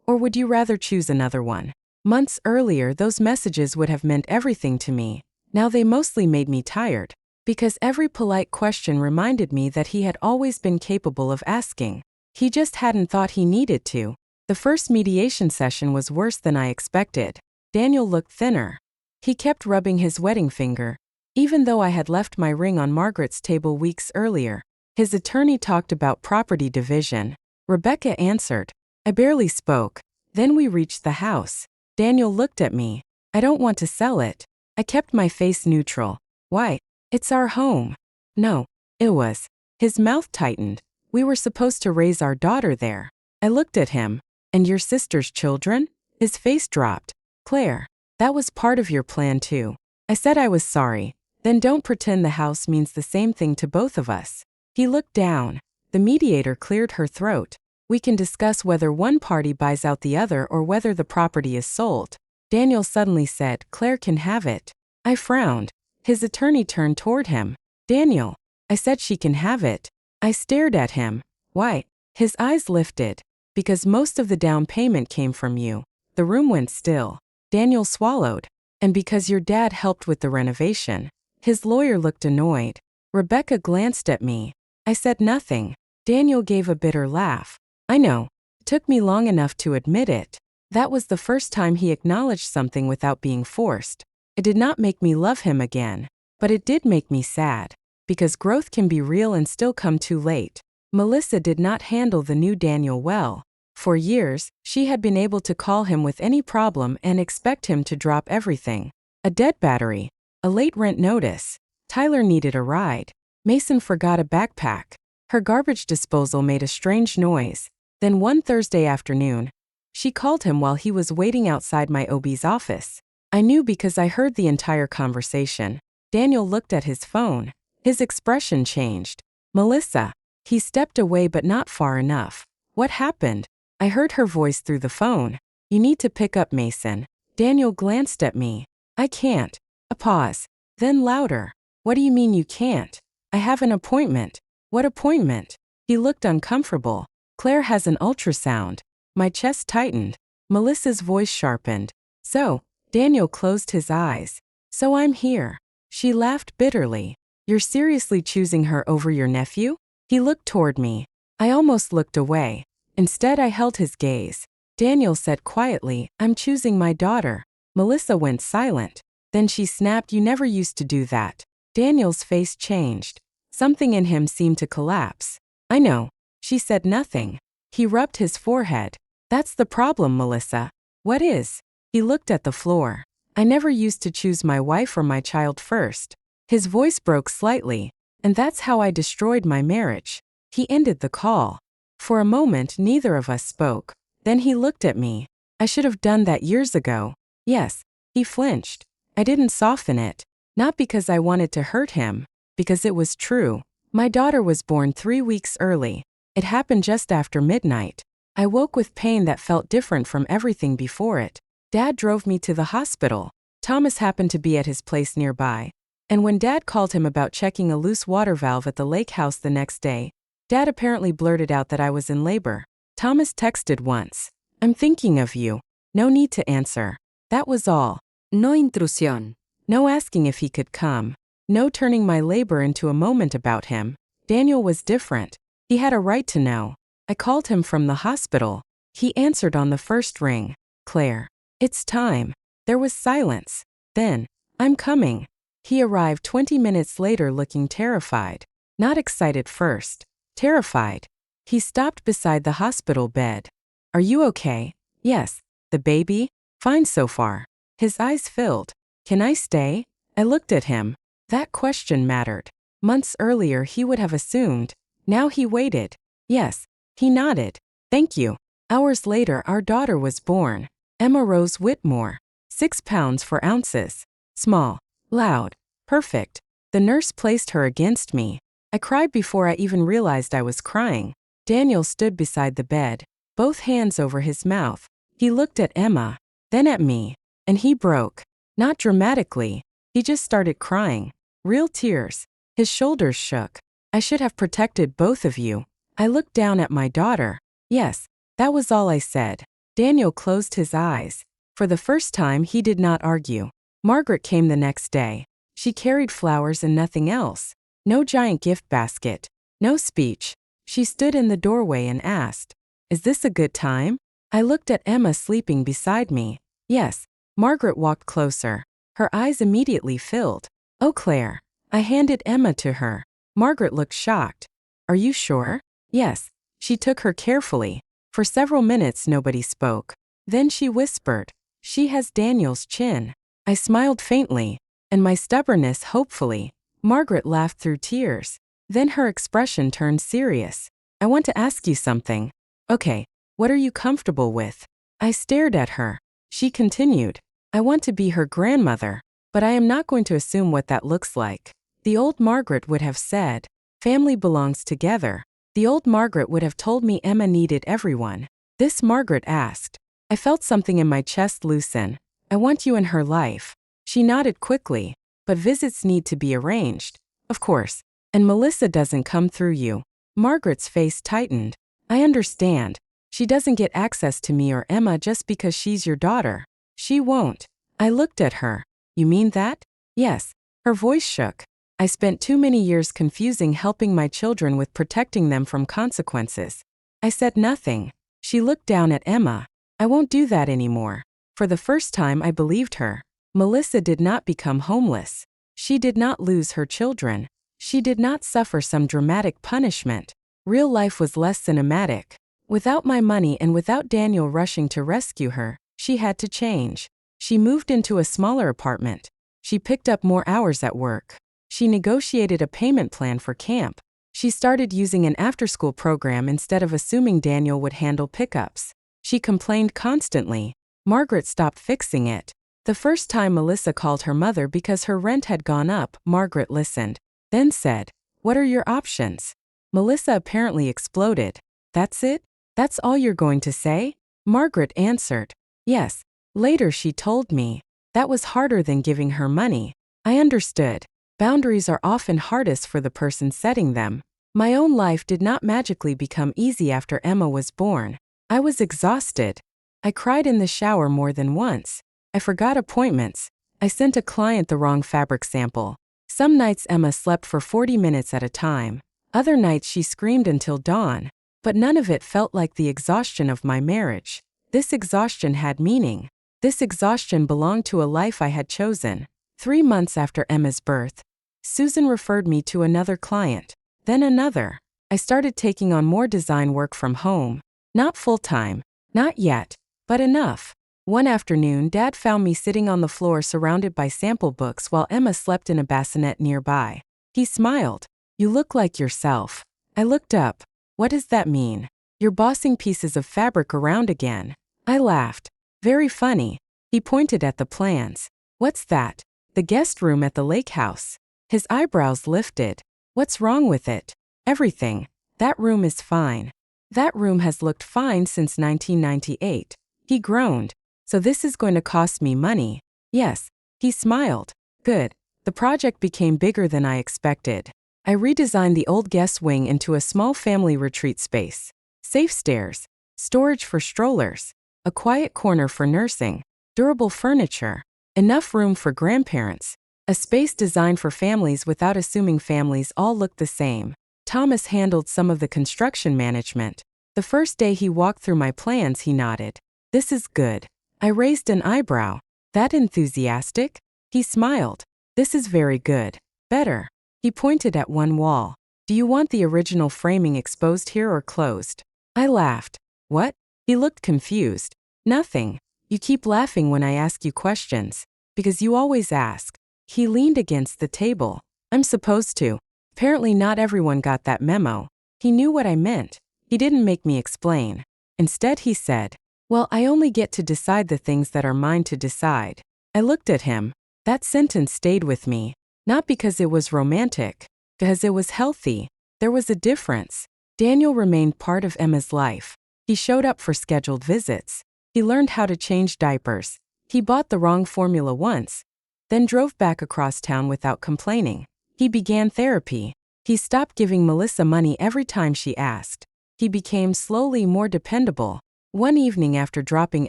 Or would you rather choose another one? Months earlier, those messages would have meant everything to me. Now they mostly made me tired, because every polite question reminded me that he had always been capable of asking. He just hadn't thought he needed to. The first mediation session was worse than I expected. Daniel looked thinner. He kept rubbing his wedding finger, even though I had left my ring on Margaret's table weeks earlier. His attorney talked about property division. Rebecca answered. I barely spoke. Then we reached the house. Daniel looked at me. I don't want to sell it. I kept my face neutral. Why? It's our home. No, it was. His mouth tightened. We were supposed to raise our daughter there. I looked at him. And your sister's children? His face dropped. Claire, that was part of your plan too. I said I was sorry. Then don't pretend the house means the same thing to both of us. He looked down. The mediator cleared her throat. We can discuss whether one party buys out the other or whether the property is sold. Daniel suddenly said, Claire can have it. I frowned. His attorney turned toward him. Daniel, I said she can have it. I stared at him. Why? His eyes lifted. Because most of the down payment came from you. The room went still. Daniel swallowed. And because your dad helped with the renovation. His lawyer looked annoyed. Rebecca glanced at me. I said nothing. Daniel gave a bitter laugh. I know. It took me long enough to admit it. That was the first time he acknowledged something without being forced. It did not make me love him again. But it did make me sad. Because growth can be real and still come too late. Melissa did not handle the new Daniel well. For years, she had been able to call him with any problem and expect him to drop everything. A dead battery. A late rent notice. Tyler needed a ride. Mason forgot a backpack. Her garbage disposal made a strange noise. Then one Thursday afternoon, she called him while he was waiting outside my OB's office. I knew because I heard the entire conversation. Daniel looked at his phone. His expression changed. Melissa. He stepped away but not far enough. What happened? I heard her voice through the phone. You need to pick up Mason. Daniel glanced at me. I can't. A pause. Then louder. What do you mean you can't? I have an appointment. What appointment? He looked uncomfortable. Claire has an ultrasound. My chest tightened. Melissa's voice sharpened. So, Daniel closed his eyes. So I'm here. She laughed bitterly. You're seriously choosing her over your nephew? He looked toward me. I almost looked away. Instead, I held his gaze. Daniel said quietly, I'm choosing my daughter. Melissa went silent. Then she snapped, you never used to do that. Daniel's face changed. Something in him seemed to collapse. I know. She said nothing. He rubbed his forehead. That's the problem, Melissa. What is? He looked at the floor. I never used to choose my wife or my child first. His voice broke slightly. And that's how I destroyed my marriage. He ended the call. For a moment, neither of us spoke. Then he looked at me. I should have done that years ago. Yes. He flinched. I didn't soften it. Not because I wanted to hurt him. Because it was true. My daughter was born 3 weeks early. It happened just after midnight. I woke with pain that felt different from everything before it. Dad drove me to the hospital. Thomas happened to be at his place nearby. And when Dad called him about checking a loose water valve at the lake house the next day, Dad apparently blurted out that I was in labor. Thomas texted once. I'm thinking of you. No need to answer. That was all. No intrusión. No asking if he could come. No turning my labor into a moment about him. Daniel was different. He had a right to know. I called him from the hospital. He answered on the first ring. Claire. It's time. There was silence. Then, I'm coming. He arrived 20 minutes later looking terrified. Not excited first. Terrified. He stopped beside the hospital bed. Are you okay? Yes. The baby? Fine so far. His eyes filled. Can I stay? I looked at him. That question mattered. Months earlier he would have assumed. Now he waited. Yes. He nodded. Thank you. Hours later our daughter was born. Emma Rose Whitmore. 6 pounds 4 ounces. Small. Loud. Perfect. The nurse placed her against me. I cried before I even realized I was crying. Daniel stood beside the bed, both hands over his mouth. He looked at Emma, then at me, and he broke. Not dramatically. He just started crying. Real tears. His shoulders shook. I should have protected both of you. I looked down at my daughter. Yes, that was all I said. Daniel closed his eyes. For the first time he did not argue. Margaret came the next day. She carried flowers and nothing else. No giant gift basket. No speech. She stood in the doorway and asked, "Is this a good time?" I looked at Emma sleeping beside me. Yes. Margaret walked closer. Her eyes immediately filled. Oh, Claire. I handed Emma to her. Margaret looked shocked. Are you sure? Yes. She took her carefully. For several minutes nobody spoke. Then she whispered, "She has Daniel's chin." I smiled faintly, and my stubbornness hopefully. Margaret laughed through tears. Then her expression turned serious. I want to ask you something. Okay, what are you comfortable with? I stared at her. She continued, I want to be her grandmother, but I am not going to assume what that looks like. The old Margaret would have said, family belongs together. The old Margaret would have told me Emma needed everyone. This Margaret asked. I felt something in my chest loosen. I want you in her life. She nodded quickly. But visits need to be arranged. Of course. And Melissa doesn't come through you. Margaret's face tightened. I understand. She doesn't get access to me or Emma just because she's your daughter. She won't. I looked at her. You mean that? Yes. Her voice shook. I spent too many years confusing helping my children with protecting them from consequences. I said nothing. She looked down at Emma. I won't do that anymore. For the first time I believed her. Melissa did not become homeless. She did not lose her children. She did not suffer some dramatic punishment. Real life was less cinematic. Without my money and without Daniel rushing to rescue her, she had to change. She moved into a smaller apartment. She picked up more hours at work. She negotiated a payment plan for camp. She started using an after-school program instead of assuming Daniel would handle pickups. She complained constantly. Margaret stopped fixing it. The first time Melissa called her mother because her rent had gone up, Margaret listened. Then said, "What are your options?" Melissa apparently exploded. That's it? That's all you're going to say? Margaret answered. Yes. Later she told me. That was harder than giving her money. I understood. Boundaries are often hardest for the person setting them. My own life did not magically become easy after Emma was born. I was exhausted. I cried in the shower more than once. I forgot appointments. I sent a client the wrong fabric sample. Some nights Emma slept for 40 minutes at a time. Other nights she screamed until dawn. But none of it felt like the exhaustion of my marriage. This exhaustion had meaning. This exhaustion belonged to a life I had chosen. 3 months after Emma's birth, Susan referred me to another client. Then another. I started taking on more design work from home. Not full-time. Not yet. But enough. One afternoon, Dad found me sitting on the floor surrounded by sample books while Emma slept in a bassinet nearby. He smiled. You look like yourself. I looked up. What does that mean? You're bossing pieces of fabric around again. I laughed. Very funny. He pointed at the plans. What's that? The guest room at the lake house. His eyebrows lifted. What's wrong with it? Everything. That room is fine. That room has looked fine since 1998. He groaned. So this is going to cost me money. Yes. He smiled. Good. The project became bigger than I expected. I redesigned the old guest wing into a small family retreat space. Safe stairs. Storage for strollers. a quiet corner for nursing, durable furniture, enough room for grandparents, a space designed for families without assuming families all look the same. Thomas handled some of the construction management. The first day he walked through my plans, he nodded. "This is good." I raised an eyebrow. "That enthusiastic?" He smiled. "This is very good. Better." He pointed at one wall. "Do you want the original framing exposed here or closed?" I laughed. "What?" He looked confused. "Nothing. You keep laughing when I ask you questions. Because you always ask." He leaned against the table. "I'm supposed to." Apparently not everyone got that memo. He knew what I meant. He didn't make me explain. Instead he said, "Well, I only get to decide the things that are mine to decide." I looked at him. That sentence stayed with me. Not because it was romantic. Because it was healthy. There was a difference. Daniel remained part of Emma's life. He showed up for scheduled visits. He learned how to change diapers. He bought the wrong formula once, then drove back across town without complaining. He began therapy. He stopped giving Melissa money every time she asked. He became slowly more dependable. One evening after dropping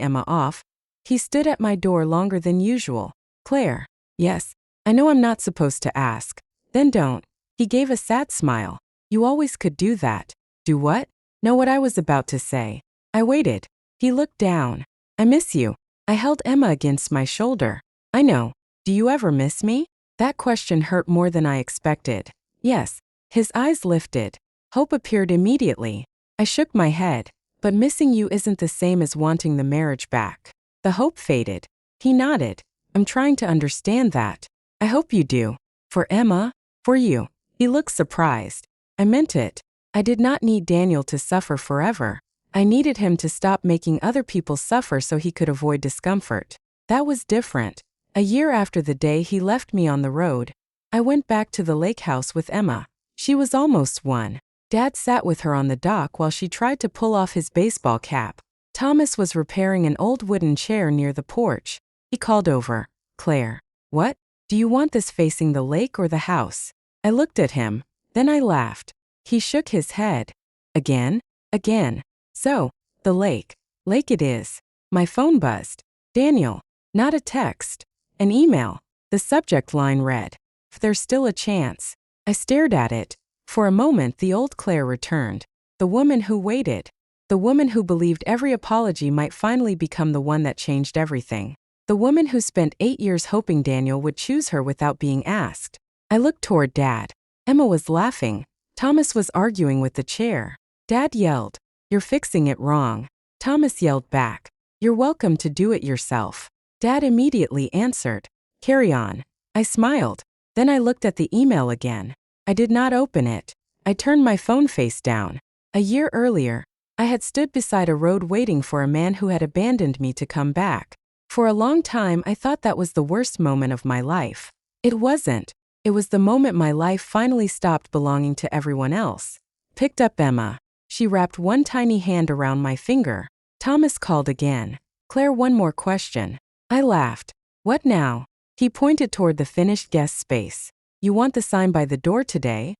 Emma off, he stood at my door longer than usual. "Claire." "Yes, I know I'm not supposed to ask." "Then don't." He gave a sad smile. "You always could do that." "Do what?" Know what I was about to say. I waited. He looked down. "I miss you." I held Emma against my shoulder. "I know. Do you ever miss me?" That question hurt more than I expected. "Yes." His eyes lifted. Hope appeared immediately. I shook my head. "But missing you isn't the same as wanting the marriage back." The hope faded. He nodded. "I'm trying to understand that." "I hope you do." "For Emma?" "For you." He looked surprised. I meant it. I did not need Daniel to suffer forever. I needed him to stop making other people suffer so he could avoid discomfort. That was different. A year after the day he left me on the road, I went back to the lake house with Emma. She was almost 1. Dad sat with her on the dock while she tried to pull off his baseball cap. Thomas was repairing an old wooden chair near the porch. He called over, "Claire." "What? Do you want this facing the lake or the house?" I looked at him. Then I laughed. He shook his head. "Again?" "Again." "So, the lake." "Lake it is." My phone buzzed. "Daniel." Not a text. An email. The subject line read, "If there's still a chance." I stared at it. For a moment the old Claire returned. The woman who waited. The woman who believed every apology might finally become the one that changed everything. The woman who spent 8 years hoping Daniel would choose her without being asked. I looked toward Dad. Emma was laughing. Thomas was arguing with the chair. Dad yelled, "You're fixing it wrong." Thomas yelled back, "You're welcome to do it yourself." Dad immediately answered, "Carry on." I smiled. Then I looked at the email again. I did not open it. I turned my phone face down. A year earlier, I had stood beside a road waiting for a man who had abandoned me to come back. For a long time I thought that was the worst moment of my life. It wasn't. It was the moment my life finally stopped belonging to everyone else. Picked up Emma. She wrapped one tiny hand around my finger. Thomas called again. "Claire, one more question." I laughed. "What now?" He pointed toward the finished guest space. "You want the sign by the door today?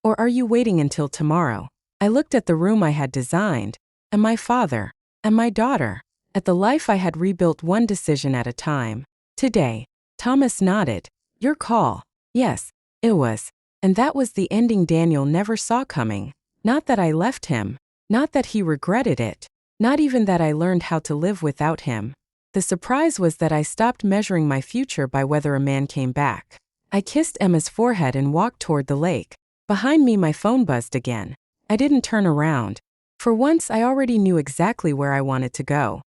Or are you waiting until tomorrow?" I looked at the room I had designed, and my father, and my daughter, at the life I had rebuilt one decision at a time. "Today." Thomas nodded. "Your call." Yes, it was. And that was the ending Daniel never saw coming. Not that I left him. Not that he regretted it. Not even that I learned how to live without him. The surprise was that I stopped measuring my future by whether a man came back. I kissed Emma's forehead and walked toward the lake. Behind me my phone buzzed again. I didn't turn around. For once I already knew exactly where I wanted to go.